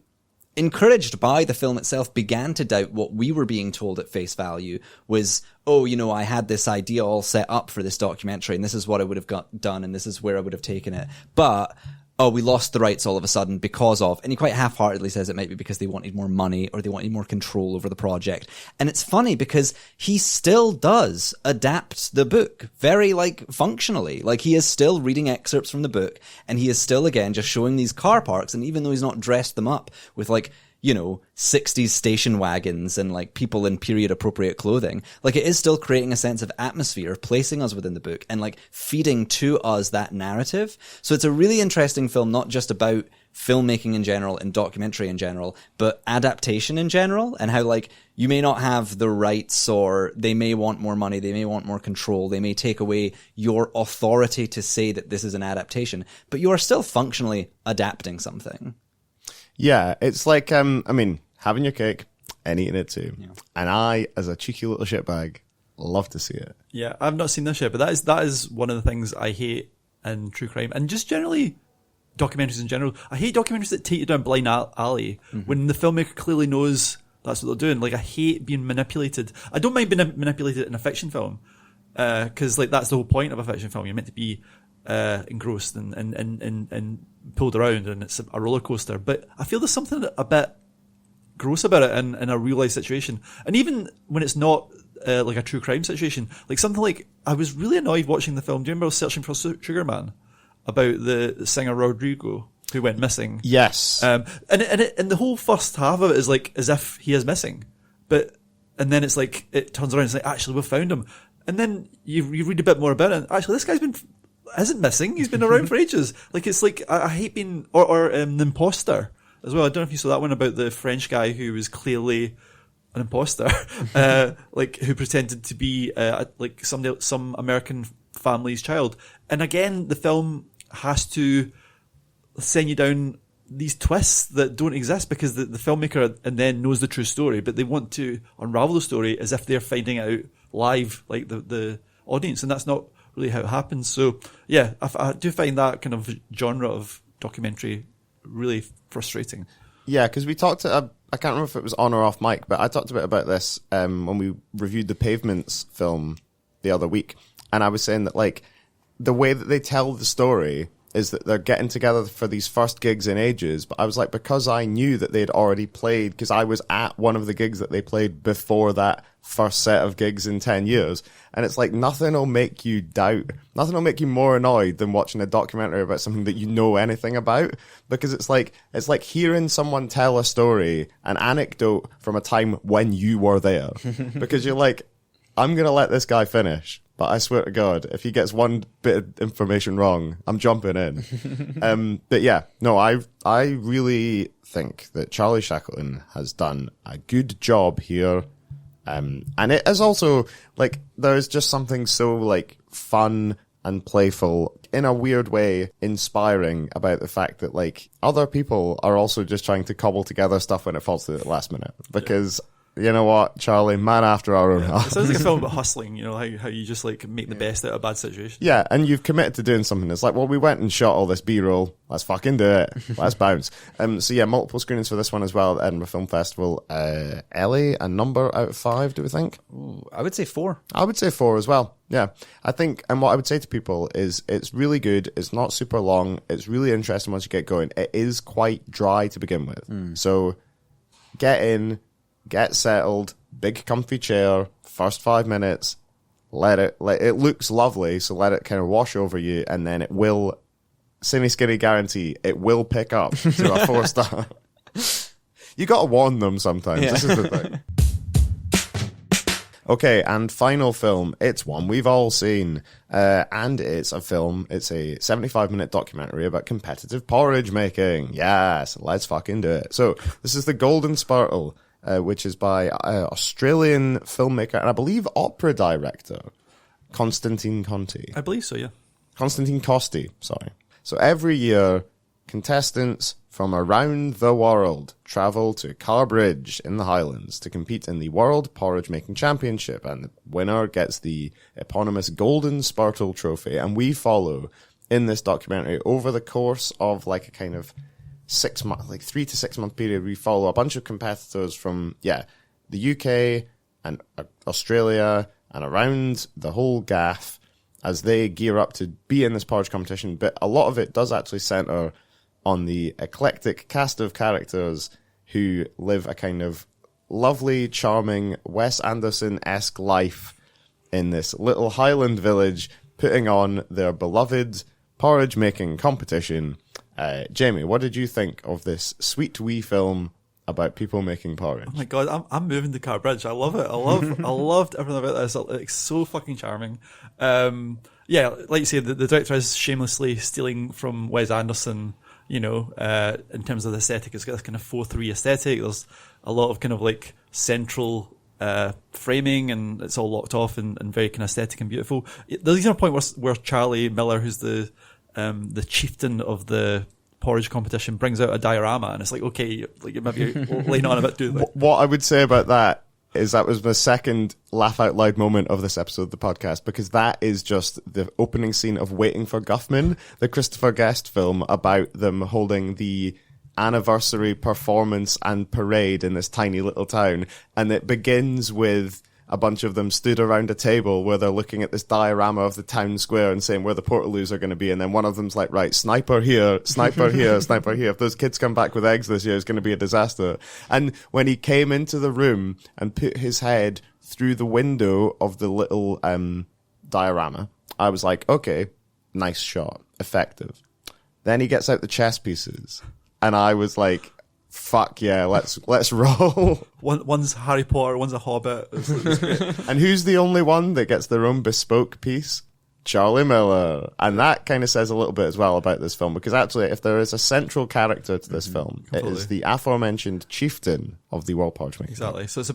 encouraged by the film itself, began to doubt what we were being told at face value was, oh, you know, I had this idea all set up for this documentary and this is what I would have got done and this is where I would have taken it. But oh, we lost the rights all of a sudden because of, and he quite half-heartedly says it might be because they wanted more money or they wanted more control over the project. And it's funny because he still does adapt the book very, like, functionally. Like, he is still reading excerpts from the book and he is still, again, just showing these car parks, and even though he's not dressed them up with, like, you know, 60s station wagons and like people in period appropriate clothing, like it is still creating a sense of atmosphere, placing us within the book and like feeding to us that narrative. So it's a really interesting film, not just about filmmaking in general and documentary in general, but adaptation in general, and how like you may not have the rights, or they may want more money, they may want more control, they may take away your authority to say that this is an adaptation, but you are still functionally adapting something. Yeah, it's like, I mean, having your cake and eating it too. Yeah. And I, as a cheeky little shitbag, love to see it. Yeah, I've not seen this yet, but that is one of the things I hate in true crime, and just generally documentaries in general. I hate documentaries that take you down blind alley when the filmmaker clearly knows that's what they're doing. Like, I hate being manipulated. I don't mind being manipulated in a fiction film, because like that's the whole point of a fiction film. You're meant to be engrossed and pulled around, and it's a roller coaster. But I feel there's something a bit gross about it in a real life situation, and even when it's not like a true crime situation, like something like, I was really annoyed watching the film. Do you remember I was searching for Sugar Man, about the singer Rodrigo who went missing? Yes. And the whole first half of it is like as if he is missing, and then it's like it turns around and it's like, actually we found him, and then you read a bit more about it, and actually this guy's isn't missing. He's been around for ages. Like, it's like, I hate being, or The Imposter as well. I don't know if you saw that one about the French guy who was clearly an imposter, like who pretended to be like some American family's child. And again, the film has to send you down these twists that don't exist because the filmmaker and then knows the true story, but they want to unravel the story as if they're finding out live, like the audience, and that's not really how it happens. So yeah, I do find that kind of genre of documentary really frustrating. Yeah, because we talked I can't remember if it was on or off mic, but I talked a bit about this when we reviewed the Pavements film the other week, and I was saying that like the way that they tell the story is that they're getting together for these first gigs in ages, but I was like, because I knew that they'd already played, because I was at one of the gigs that they played before that first set of gigs in 10 years, and it's like nothing will make you more annoyed than watching a documentary about something that you know anything about, because it's like hearing someone tell a story, an anecdote from a time when you were there, because you're like, I'm gonna let this guy finish, but I swear to God, if he gets one bit of information wrong, I'm jumping in. But yeah, no, I really think that Charlie Shackleton has done a good job here. And it is also, like, there's just something so, like, fun and playful, in a weird way, inspiring about the fact that, like, other people are also just trying to cobble together stuff when it falls to the last minute. Because... You know what, Charlie? Man after our own heart. It sounds like a film about hustling, you know, how you just like make the best out of a bad situation. Yeah, and you've committed to doing something. It's like, well, we went and shot all this B-roll. Let's fucking do it. Let's bounce. So yeah, multiple screenings for this one as well at Edinburgh Film Festival. Ellie, a number out of 5, do we think? Ooh, I would say 4. I would say 4 as well. Yeah, I think, and what I would say to people is it's really good. It's not super long. It's really interesting once you get going. It is quite dry to begin with. So get in, get settled, big comfy chair, first 5 minutes, it looks lovely, so let it kind of wash over you, and then it will, skinny guarantee, it will pick up to a 4-star. You gotta warn them sometimes, This is the thing. Okay, and final film, it's one we've all seen, and it's a 75-minute documentary about competitive porridge making. Yes, let's fucking do it. So, this is the Golden Spurtle, which is by Australian filmmaker and I believe opera director Constantine Conti. I believe so, yeah. Constantine Costi, sorry. So every year, contestants from around the world travel to Carbridge in the Highlands to compete in the World Porridge Making Championship, and the winner gets the eponymous Golden Spurtle trophy. And we follow, in this documentary, over the course of like a kind of 6 month, like 3 to 6 month period, we follow a bunch of competitors from, the UK and Australia and around the whole gaff as they gear up to be in this porridge competition. But a lot of it does actually center on the eclectic cast of characters who live a kind of lovely, charming, Wes Anderson-esque life in this little Highland village, putting on their beloved porridge making competition. Jamie, what did you think of this sweet wee film about people making porridge? Oh my God, I'm moving to Carbridge. I love it. I loved everything about this. It's so fucking charming. Yeah, like you say, the director is shamelessly stealing from Wes Anderson, you know, in terms of the aesthetic. It's got this kind of 4:3 aesthetic. There's a lot of kind of like central framing, and it's all locked off and very kind of aesthetic and beautiful. There's even a point where Charlie Miller, who's the chieftain of the porridge competition, brings out a diorama, and it's like, okay, like maybe you're laying on a bit too. What I would say about that is that was my second laugh out loud moment of this episode of the podcast, because that is just the opening scene of Waiting for Guffman, the Christopher Guest film about them holding the anniversary performance and parade in this tiny little town, and it begins with a bunch of them stood around a table where they're looking at this diorama of the town square and saying where the Portaloos are going to be, and then one of them's like, right, sniper here, sniper here, sniper here. If those kids come back with eggs this year, it's going to be a disaster. And when he came into the room and put his head through the window of the little diorama, I was like, okay, nice shot, effective. Then he gets out the chess pieces, and I was like, fuck yeah, let's roll. One's Harry Potter, one's a Hobbit. It's great. And who's the only one that gets their own bespoke piece? Charlie Miller. And that kind of says a little bit as well about this film, because actually, if there is a central character to this film, completely. It is the aforementioned chieftain of the World Porridge Making. Exactly. So it's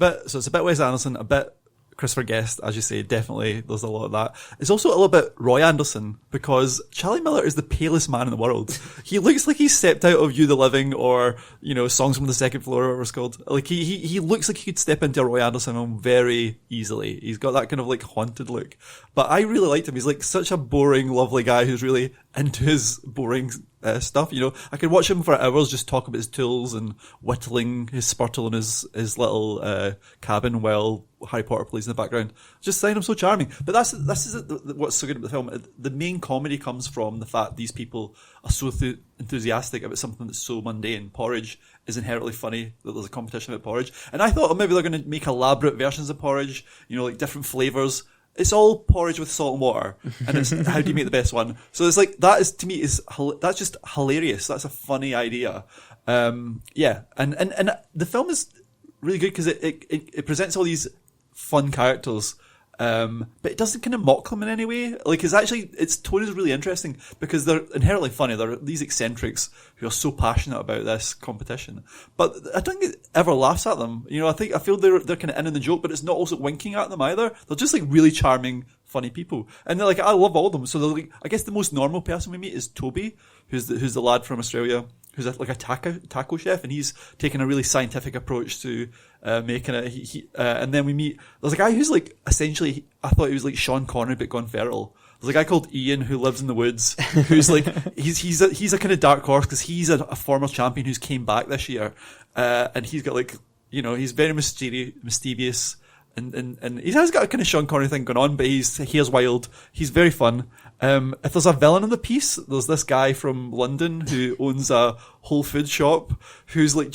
a bit Wes Anderson, a bit Christopher Guest, as you say, definitely there's a lot of that. It's also a little bit Roy Anderson, because Charlie Miller is the palest man in the world. He looks like he's stepped out of You the Living, or, you know, Songs from the Second Floor, or whatever it's called. Like, he looks like he could step into a Roy Anderson film very easily. He's got that kind of like haunted look. But I really liked him. He's like such a boring, lovely guy who's really into his boring stuff. You know, I could watch him for hours just talk about his tools and whittling his Spurtle in his little cabin while Harry Potter plays in the background. Just find him so charming. But this is what's so good about the film. The main comedy comes from the fact these people are so enthusiastic about something that's so mundane. Porridge is inherently funny, that there's a competition about porridge. And I thought, oh, maybe they're going to make elaborate versions of porridge, you know, like different flavours. It's all porridge with salt and water, and it's how do you make the best one? So it's like, that is, to me, that's just hilarious. That's a funny idea. Yeah, and the film is really good because it presents all these fun characters, but it doesn't kind of mock them in any way. Like, its tone is really interesting because they're inherently funny. They're these eccentrics who are so passionate about this competition, but I don't think it ever laughs at them. You know, I feel they're kind of in on the joke, but it's not also winking at them either. They're just like really charming, funny people, and they're like, I love all of them. So they're like, I guess the most normal person we meet is Toby, who's the lad from Australia, who's like a taco chef, and he's taking a really scientific approach to making it. And then we meet, there's a guy who's like, essentially, I thought he was like Sean Connery but gone feral. There's a guy called Ian who lives in the woods, who's like, he's a kind of dark horse because he's a former champion who's came back this year, and he's got like, you know, he's very mischievous, and he has got a kind of Sean Connery thing going on, but he's wild. He's very fun. If there's a villain in the piece, there's this guy from London who owns a Whole Food shop, who's like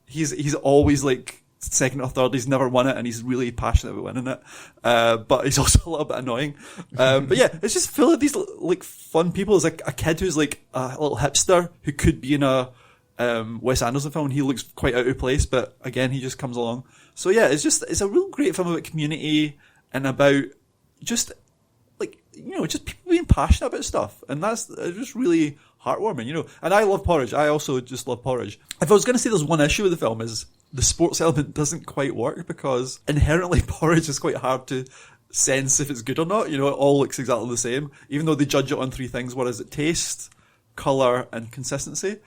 he's always like second or third. He's never won it, and he's really passionate about winning it. But he's also a little bit annoying. But yeah, it's just full of these like fun people. There's like a kid who's like a little hipster who could be in a Wes Anderson film, and he looks quite out of place, but again, he just comes along. So yeah, it's a real great film about community and about just like, you know, just people being passionate about stuff, and that's just really heartwarming, you know. And I love porridge. I also just love porridge. If I was going to say there's one issue with the film, is the sports element doesn't quite work, because inherently porridge is quite hard to sense if it's good or not. You know, it all looks exactly the same, even though they judge it on three things. What is it? Taste, colour, and consistency.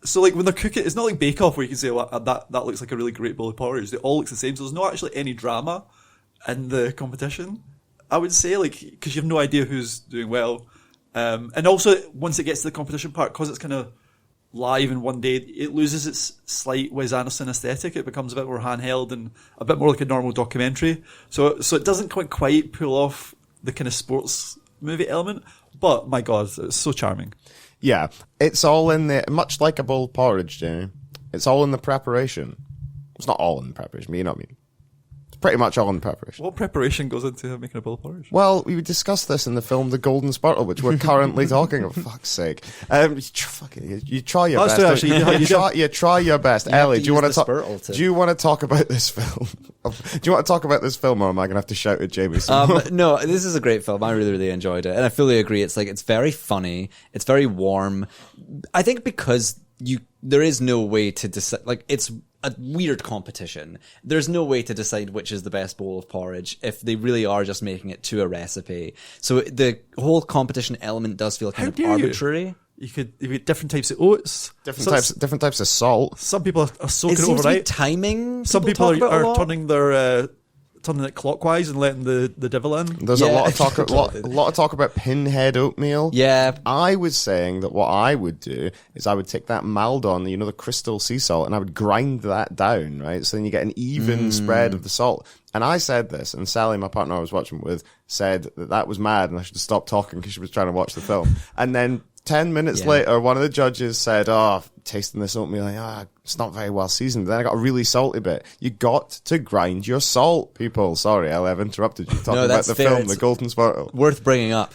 So like when they're cooking, it's not like Bake Off where you can say, well, that looks like a really great bowl of porridge. They all look the same. So there's not actually any drama in the competition, I would say, like, because you have no idea who's doing well. And also, once it gets to the competition part, because it's kind of live in one day, it loses its slight Wes Anderson aesthetic. It becomes a bit more handheld and a bit more like a normal documentary. So it doesn't quite pull off the kind of sports movie element. But my God, it's so charming. Yeah, it's all in the, much like a bowl of porridge, Jamie. It's all in the preparation. It's not all in the preparation, but you know what I mean. It's pretty much all in the preparation. What preparation goes into making a bowl of porridge? Well, we discussed this in the film The Golden Spurtle, which we're currently talking of. Fuck's sake. You try your best. You try your best. Ellie, do you want to talk about this film? Do you want to talk about this film, or am I going to have to shout at Jamie? No, this is a great film. I really, really enjoyed it, and I fully agree. It's like, it's very funny. It's very warm. I think because there is no way to decide. Like, it's a weird competition. There's no way to decide which is the best bowl of porridge if they really are just making it to a recipe. So the whole competition element does feel kind of arbitrary. You get different types of oats, different types of salt. Some people are soaking it seems overnight. To be timing. Some people are turning it clockwise and letting the devil in. There's a lot of talk about pinhead oatmeal. Yeah, I was saying that what I would do is I would take that Maldon, you know, the crystal sea salt, and I would grind that down, right? So then you get an even spread of the salt. And I said this, and Sally, my partner I was watching with, said that was mad, and I should stop talking because she was trying to watch the film. And then 10 minutes later, one of the judges said, tasting this oatmeal, it's not very well seasoned. Then I got a really salty bit. You got to grind your salt, people. Sorry, I've interrupted you talking about the film, The Golden Spurtle. Worth bringing up.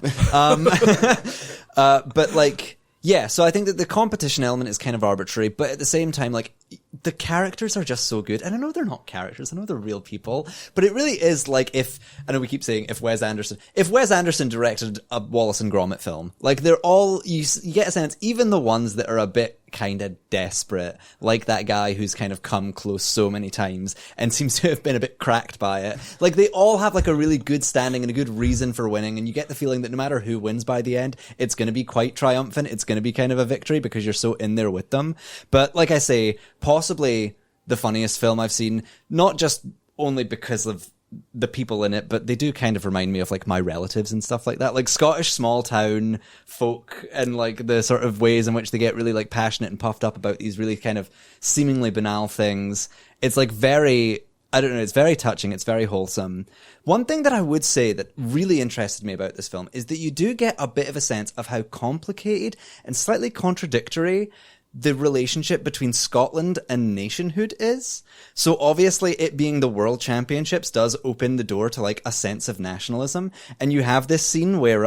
But like, yeah, so I think that the competition element is kind of arbitrary, but at the same time, like, the characters are just so good. And I know they're not characters, I know they're real people, but it really is like, I know we keep saying if Wes Anderson directed a Wallace and Gromit film, like, they're all, you get a sense, even the ones that are a bit kind of desperate, like that guy who's kind of come close so many times and seems to have been a bit cracked by it. Like, they all have like a really good standing and a good reason for winning, and you get the feeling that no matter who wins by the end, it's going to be quite triumphant. It's going to be kind of a victory because you're so in there with them. But like I say, possibly the funniest film I've seen, not just only because of the people in it, but they do kind of remind me of like my relatives and stuff like that, like Scottish small town folk, and like the sort of ways in which they get really like passionate and puffed up about these really kind of seemingly banal things. It's like very, I don't know, it's very touching, it's very wholesome. One thing that I would say that really interested me about this film is that you do get a bit of a sense of how complicated and slightly contradictory the relationship between Scotland and nationhood is. So obviously it being the World Championships does open the door to like a sense of nationalism. And you have this scene where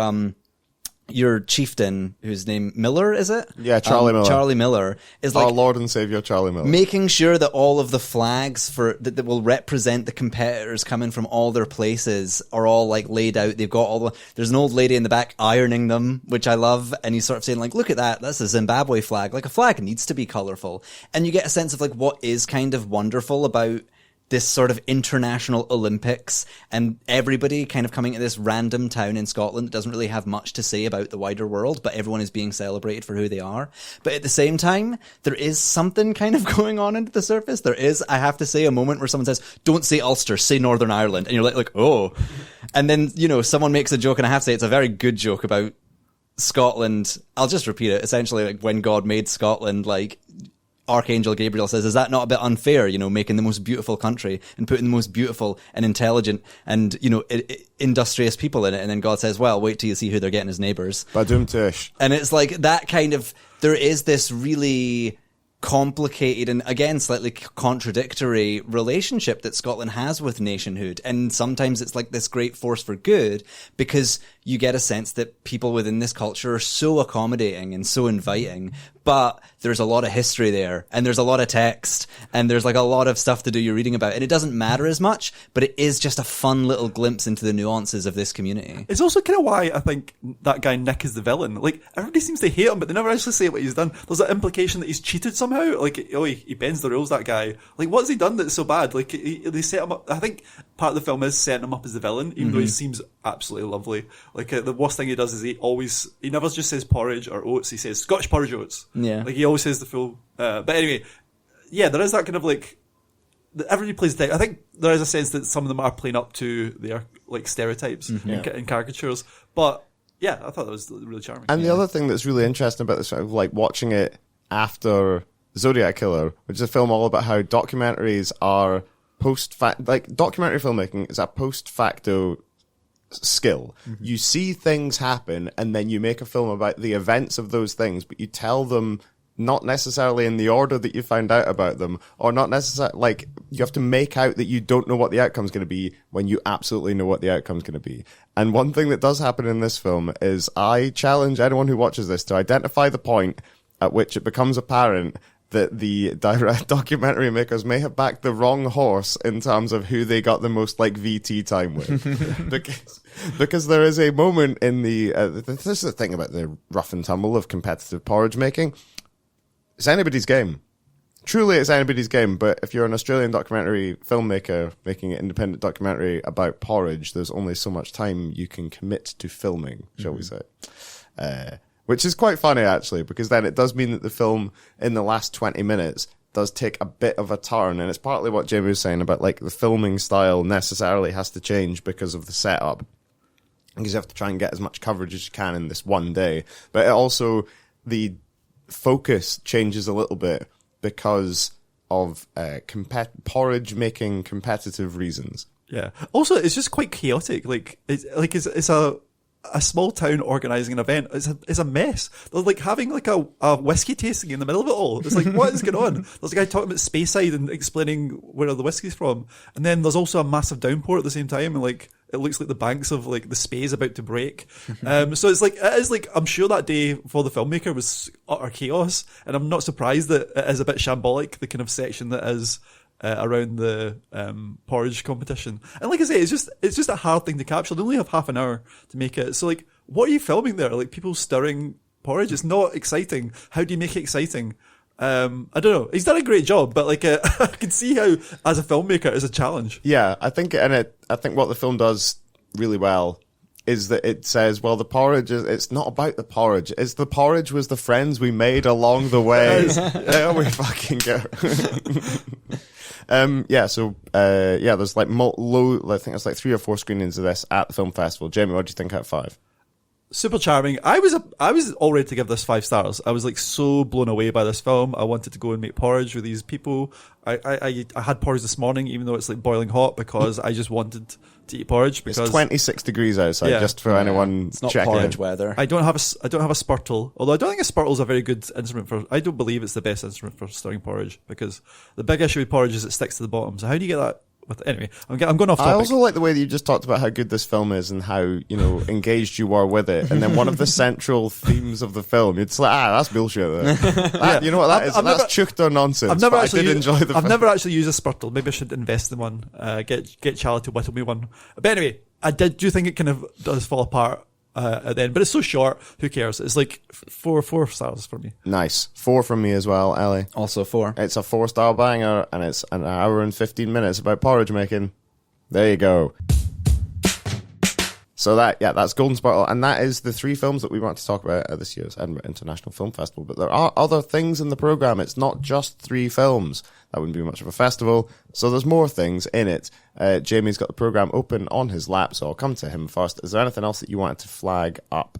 your chieftain, whose name Miller, is it? Yeah, Charlie Miller. Charlie Miller is like our Lord and Savior Charlie Miller, making sure that all of the flags that will represent the competitors coming from all their places are all like laid out. They've got there's an old lady in the back ironing them, which I love. And he's sort of saying like, look at that, that's a Zimbabwe flag. Like, a flag needs to be colorful. And you get a sense of like what is kind of wonderful about this sort of international Olympics, and everybody kind of coming to this random town in Scotland that doesn't really have much to say about the wider world, but everyone is being celebrated for who they are. But at the same time, there is something kind of going on under the surface. There is, I have to say, a moment where someone says, don't say Ulster, say Northern Ireland. And you're like, oh. And then, you know, someone makes a joke, and I have to say it's a very good joke about Scotland. I'll just repeat it. Essentially, like, when God made Scotland, like, Archangel Gabriel says, is that not a bit unfair, you know, making the most beautiful country and putting the most beautiful and intelligent and, you know, industrious people in it? And then God says, well, wait till you see who they're getting as neighbours. Badum tish. And it's like that kind of, there is this really complicated and, again, slightly contradictory relationship that Scotland has with nationhood. And sometimes it's like this great force for good, because you get a sense that people within this culture are so accommodating and so inviting, but there's a lot of history there, and there's a lot of text, and there's like a lot of stuff to do your reading about, and it doesn't matter as much, but it is just a fun little glimpse into the nuances of this community. It's also kind of why I think that guy Nick is the villain. Like, everybody seems to hate him, but they never actually say what he's done. There's that implication that he's cheated somehow. Like, oh, he bends the rules, that guy. Like, what has he done that's so bad? Like, they set him up. I think part of the film is setting him up as the villain, even though he seems absolutely lovely. Like, the worst thing he does is he never just says porridge or oats, he says Scottish porridge oats. Yeah. Like, he always says the full, but anyway, yeah, there is that kind of like, everybody plays I think there is a sense that some of them are playing up to their like stereotypes and caricatures, but yeah, I thought that was really charming. And the other thing that's really interesting about this, sort of like watching it after Zodiac Killer, which is a film all about how documentaries are documentary filmmaking is a post-facto skill. You see things happen, and then you make a film about the events of those things, but you tell them not necessarily in the order that you found out about them, or not necessarily, like, you have to make out that you don't know what the outcome's going to be when you absolutely know what the outcome's going to be. And one thing that does happen in this film is, I challenge anyone who watches this to identify the point at which it becomes apparent that the direct documentary makers may have backed the wrong horse in terms of who they got the most like VT time with. because there is a moment in this is the thing about the rough and tumble of competitive porridge making. It's anybody's game. Truly, it's anybody's game. But if you're an Australian documentary filmmaker making an independent documentary about porridge, there's only so much time you can commit to filming, shall we say. Which is quite funny, actually, because then it does mean that the film, in the last 20 minutes, does take a bit of a turn. And it's partly what Jamie was saying about, like, the filming style necessarily has to change because of the setup. Because you have to try and get as much coverage as you can in this one day. But it also, the focus changes a little bit because of porridge making competitive reasons. Yeah. Also, it's just quite chaotic. It's a small town organising an event. It's a mess. They're like having like a whiskey tasting in the middle of it all. It's like, what is going on? There's a guy talking about Speyside and explaining where the whiskey's from. And then there's also a massive downpour at the same time. And like, it looks like the banks of like the Spey is about to break. So it is like, I'm sure that day for the filmmaker was utter chaos. And I'm not surprised that it is a bit shambolic, the kind of section that is around the porridge competition. And like I say, it's just a hard thing to capture. They only have half an hour to make it. So like, what are you filming there? Like people stirring porridge? It's not exciting. How do you make it exciting? I don't know. He's done a great job, but like I can see how, as a filmmaker, it's a challenge. Yeah, I think what the film does really well is that it says, well, the porridge it's not about the porridge. It's the porridge was the friends we made along the way. There we fucking go. There's like I think it's like 3 or 4 screenings of this at the film festival. Jamie, what do you think out of 5? Super charming. I was all ready to give this 5 stars. I was like so blown away by this film. I wanted to go and make porridge with these people. I had porridge this morning, even though it's like boiling hot, because I just wanted to eat porridge. Because it's 26 degrees outside, just for anyone it's not checking. Porridge weather. I don't have a Spurtle, although I don't think a Spurtle is a very good instrument for. I don't believe it's the best instrument for stirring porridge, because the big issue with porridge is it sticks to the bottom. So how do you get that? Anyway, I'm going off topic. I also like the way that you just talked about how good this film is and how, engaged you were with it. And then one of the central themes of the film, it's like, that's bullshit. You know what that is? That's chuchter nonsense. I've never actually enjoy the film. I've never actually used a Spurtle. Maybe I should invest in one. Get Charlie to whittle me one. But anyway, I do think it kind of does fall apart at the end, but it's so short. Who cares? It's like 4 stars for me. Nice. 4 from me as well, Ellie. Also 4. It's a 4-star banger, and it's an hour and 15 minutes about porridge making. There you go. So that's Golden Spurtle, and that is the 3 films that we want to talk about at this year's Edinburgh International Film Festival. But there are other things in the programme. It's not just 3 films. That wouldn't be much of a festival. So there's more things in it. Jamie's got the programme open on his lap, so I'll come to him first. Is there anything else that you wanted to flag up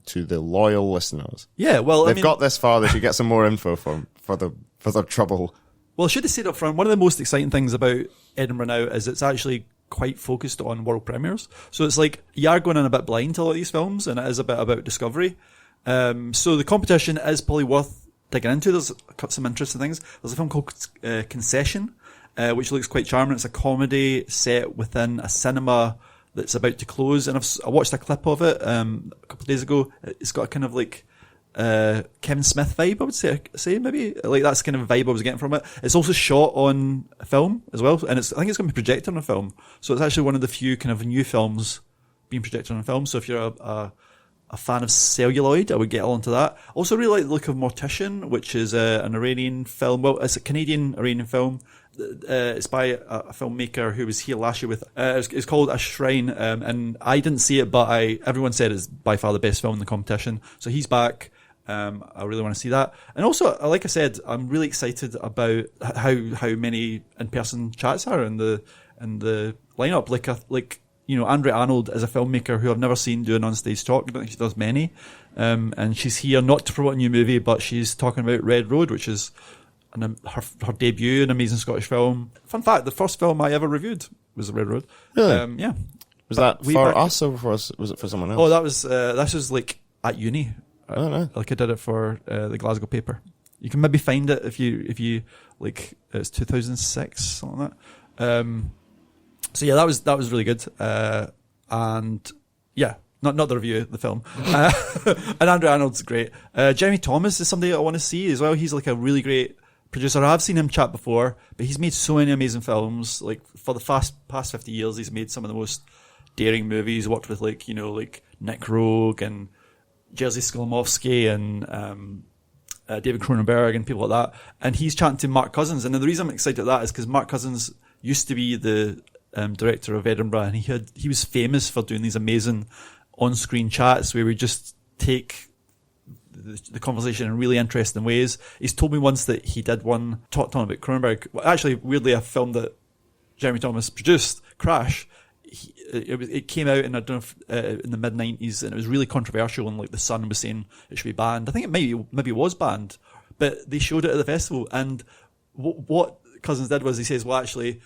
to the loyal listeners? Yeah, well, they've got this far. They should get some more info for their trouble. Well, I should have said up front, one of the most exciting things about Edinburgh now is it's actually quite focused on world premieres. So it's like you are going in a bit blind to a lot of these films, and it is a bit about discovery. So the competition is probably worth digging into. There's some interesting things. There's a film called Concession, which looks quite charming. It's a comedy set within a cinema that's about to close, and I watched a clip of it a couple of days ago. It's got a kind of like Kevin Smith vibe, I would say maybe, like that's kind of vibe I was getting from it. It's also shot on film as well, and I think it's going to be projected on a film. So it's actually one of the few kind of new films being projected on a film. So if you're a fan of celluloid, I would get all into that. Also really like the look of Mortician, which is an Iranian film. Well, it's a Canadian Iranian film. It's by a filmmaker who was here last year with, it's called A Shrine, and I didn't see it, but everyone said it's by far the best film in the competition. So he's back. I really want to see that. And also, like I said, I'm really excited about how many in-person chats are in the lineup. Like Andrea Arnold is a filmmaker who I've never seen do an on-stage talk. I don't think she does many. And she's here not to promote a new movie, but she's talking about Red Road, which is her debut, an amazing Scottish film. Fun fact, the first film I ever reviewed was Red Road. Really? Yeah. Was that for us or was it for someone else? Oh, that was like at uni. I don't know. Like I did it for the Glasgow paper. You can maybe find it if you like. It's 2006, something like that. So yeah, that was really good. And yeah, not the review of the film. And Andrew Arnold's great. Jeremy Thomas is somebody I want to see as well. He's like a really great producer. I've seen him chat before, but he's made so many amazing films. Like for the past 50 years, he's made some of the most daring movies. Worked with like Nick Rogue and Jerzy Skolimowski and David Cronenberg and people like that. And he's chatting to Mark Cousins. And the reason I'm excited at that is because Mark Cousins used to be the director of Edinburgh, and he was famous for doing these amazing on-screen chats where we just take the conversation in really interesting ways. He's told me once that he did one talking about Cronenberg. Well, actually, weirdly, a film that Jeremy Thomas produced, Crash. It came out in, I don't know if, in the mid-90s, and it was really controversial, and like the Sun was saying it should be banned. I think it maybe was banned, but they showed it at the festival, and what Cousins did was he says, well, actually,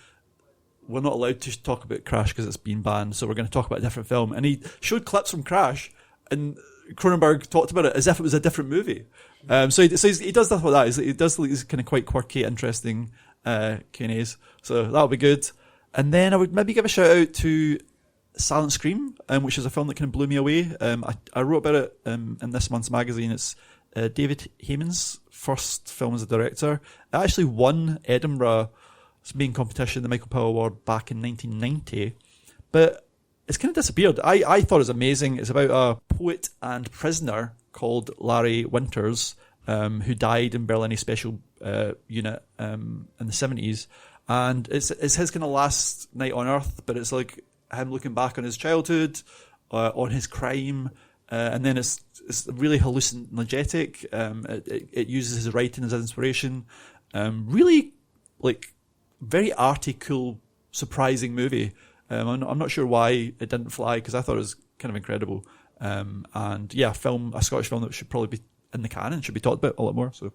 we're not allowed to talk about Crash because it's been banned, so we're going to talk about a different film. And he showed clips from Crash, and Cronenberg talked about it as if it was a different movie. So he does stuff like that. He does these kind of quite quirky, interesting Q&As. So that'll be good. And then I would maybe give a shout out to Silent Scream, which is a film that kind of blew me away. I wrote about it in this month's magazine. It's David Heyman's first film as a director. It actually won Edinburgh's main competition, the Michael Powell Award, back in 1990. But it's kind of disappeared. I thought it was amazing. It's about a poet and prisoner called Larry Winters, who died in Berlin special unit in the 70s. And it's his kind of last night on Earth, but it's like him looking back on his childhood, on his crime, and then it's really hallucinogenic. It uses his writing as inspiration. Really, like, very arty, cool, surprising movie. I'm not sure why it didn't fly, because I thought it was kind of incredible. And yeah, a Scottish film that should probably be in the canon, should be talked about a lot more. So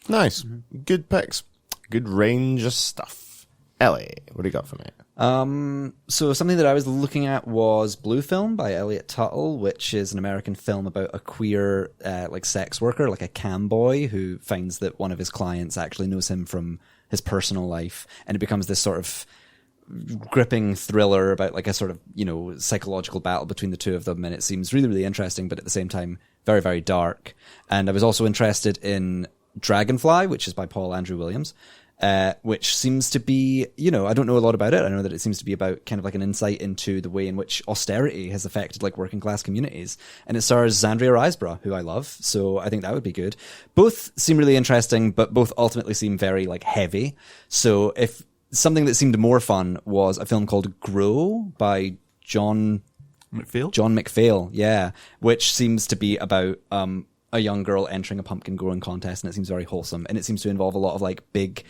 Nice. Good picks. Good range of stuff. Ellie, what do you got for me? So something that I was looking at was Blue Film by Elliot Tuttle, which is an American film about a queer like sex worker, like a cam boy, who finds that one of his clients actually knows him from his personal life, and it becomes this sort of gripping thriller about like a sort of, you know, psychological battle between the two of them, and it seems really, really interesting, but at the same time very, very dark. And I was also interested in Dragonfly, which is by Paul Andrew Williams, which seems to be, you know, I don't know a lot about it. I know that it seems to be about kind of like an insight into the way in which austerity has affected like working class communities. And it stars Zandria Riseborough, who I love. So I think that would be good. Both seem really interesting, but both ultimately seem very like heavy. So if something that seemed more fun was a film called Grow by John McPhail, yeah, which seems to be about a young girl entering a pumpkin growing contest, and it seems very wholesome, and it seems to involve a lot of like big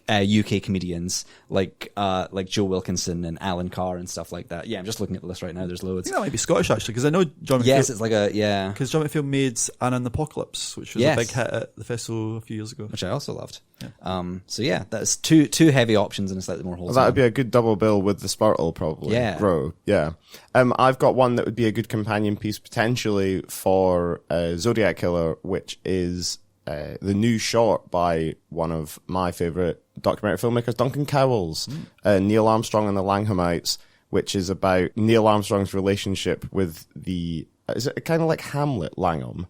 UK comedians like Joe Wilkinson and Alan Carr and stuff like that. Yeah, I'm just looking at the list right now. There's I loads. think that might be Scottish, actually, because I know John McPhail. Yes, it's like because John McPhail made Anna and the Apocalypse, which was a big hit at the festival a few years ago, which I also loved. Yeah. So yeah, that's two heavy options and a slightly more wholesome. Well, that would be a good double bill with the Spurtle, probably. Yeah. Grow. Yeah. I've got one that would be a good companion piece potentially for Zodiac Killer, which is the new short by one of my favourite documentary filmmakers, Duncan Cowles, Neil Armstrong and the Langhamites, which is about Neil Armstrong's relationship with is it kind of like Hamlet Langham?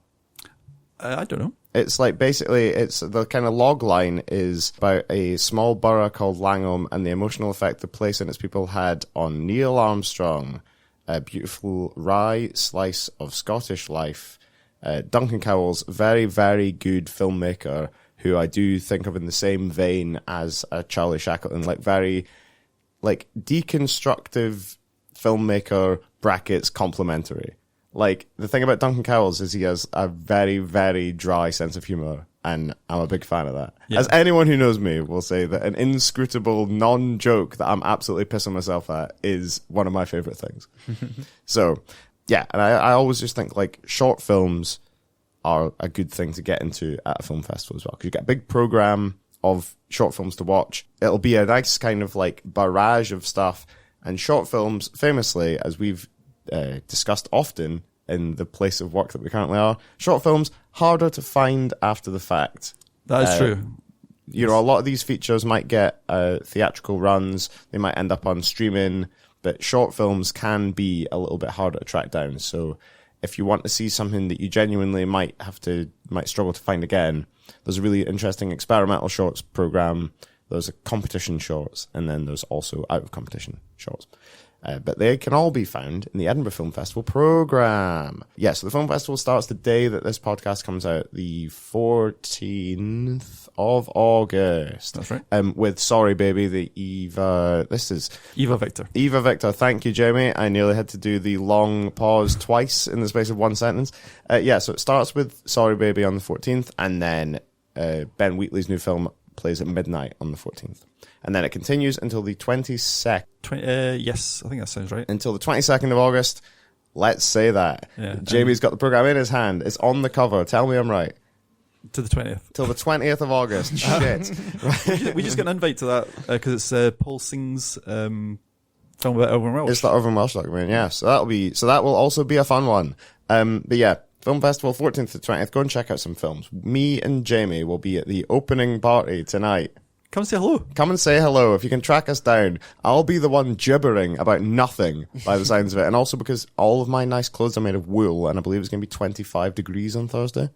I don't know. It's like basically it's the kind of log line is about a small borough called Langham and the emotional effect the place and its people had on Neil Armstrong, a beautiful wry slice of Scottish life. Duncan Cowles, very, very good filmmaker who I do think of in the same vein as Charlie Shackleton, like very like deconstructive filmmaker brackets complimentary. Like, the thing about Duncan Cowles is he has a very, very dry sense of humour, and I'm a big fan of that. Yeah. As anyone who knows me will say that an inscrutable non-joke that I'm absolutely pissing myself at is one of my favourite things. So, yeah, and I always just think, like, short films are a good thing to get into at a film festival as well, because you get a big programme of short films to watch. It'll be a nice kind of, like, barrage of stuff, and short films, famously, as we've discussed often in the place of work that we currently are, short films harder to find after the fact. That is true. You know, a lot of these features might get theatrical runs, they might end up on streaming, but short films can be a little bit harder to track down. So if you want to see something that you genuinely might struggle to find again, there's a really interesting experimental shorts program, there's a competition shorts, and then there's also out of competition shorts. But they can all be found in the Edinburgh Film Festival program. Yeah, so the film festival starts the day that this podcast comes out, the 14th of August. That's right. With Sorry Baby, the Eva Victor. Eva Victor. Thank you, Jamie. I nearly had to do the long pause twice in the space of one sentence. Yeah, so it starts with Sorry Baby on the 14th, and then Ben Wheatley's new film plays at midnight on the 14th. And then it continues until the 22nd. Yes, I think that sounds right. Until the 22nd of August. Let's say that. Yeah, Jamie's got the program in his hand. It's on the cover. Tell me I'm right. To the 20th. Till the 20th of August. Shit. Right. We just got an invite to that because it's Paul Singh's film about Irvine Welsh. It's the Irvine Welsh documentary, yeah. So that will also be a fun one. But yeah, Film Festival 14th to 20th. Go and check out some films. Me and Jamie will be at the opening party tonight. Come say hello. Come and say hello. If you can track us down, I'll be the one gibbering about nothing by the sounds of it. And also because all of my nice clothes are made of wool, and I believe it's going to be 25 degrees on Thursday.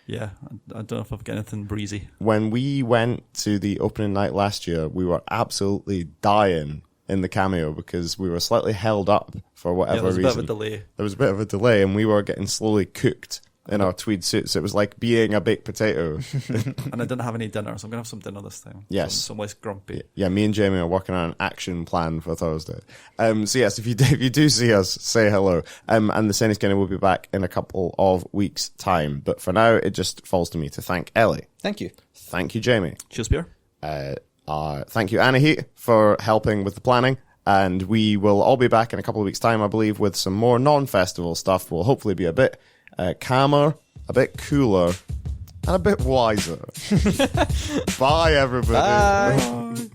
Yeah, I don't know if I've got anything breezy. When we went to the opening night last year, we were absolutely dying in the Cameo because we were slightly held up for whatever reason. There was a bit of a delay. There was a bit of a delay, and we were getting slowly cooked in our tweed suits. It was like being a baked potato. And I didn't have any dinner, so I'm going to have some dinner this time. Yes. So I'm less grumpy. Yeah, me and Jamie are working on an action plan for Thursday. So yes, if you do see us, say hello. And the Sane Skinny will be back in a couple of weeks' time. But for now, it just falls to me to thank Ellie. Thank you. Thank you, Jamie. Cheers, beer. Thank you, Anahit, for helping with the planning. And we will all be back in a couple of weeks' time, I believe, with some more non-festival stuff. We'll hopefully be a bit calmer, a bit cooler, and a bit wiser. Bye, everybody. Bye.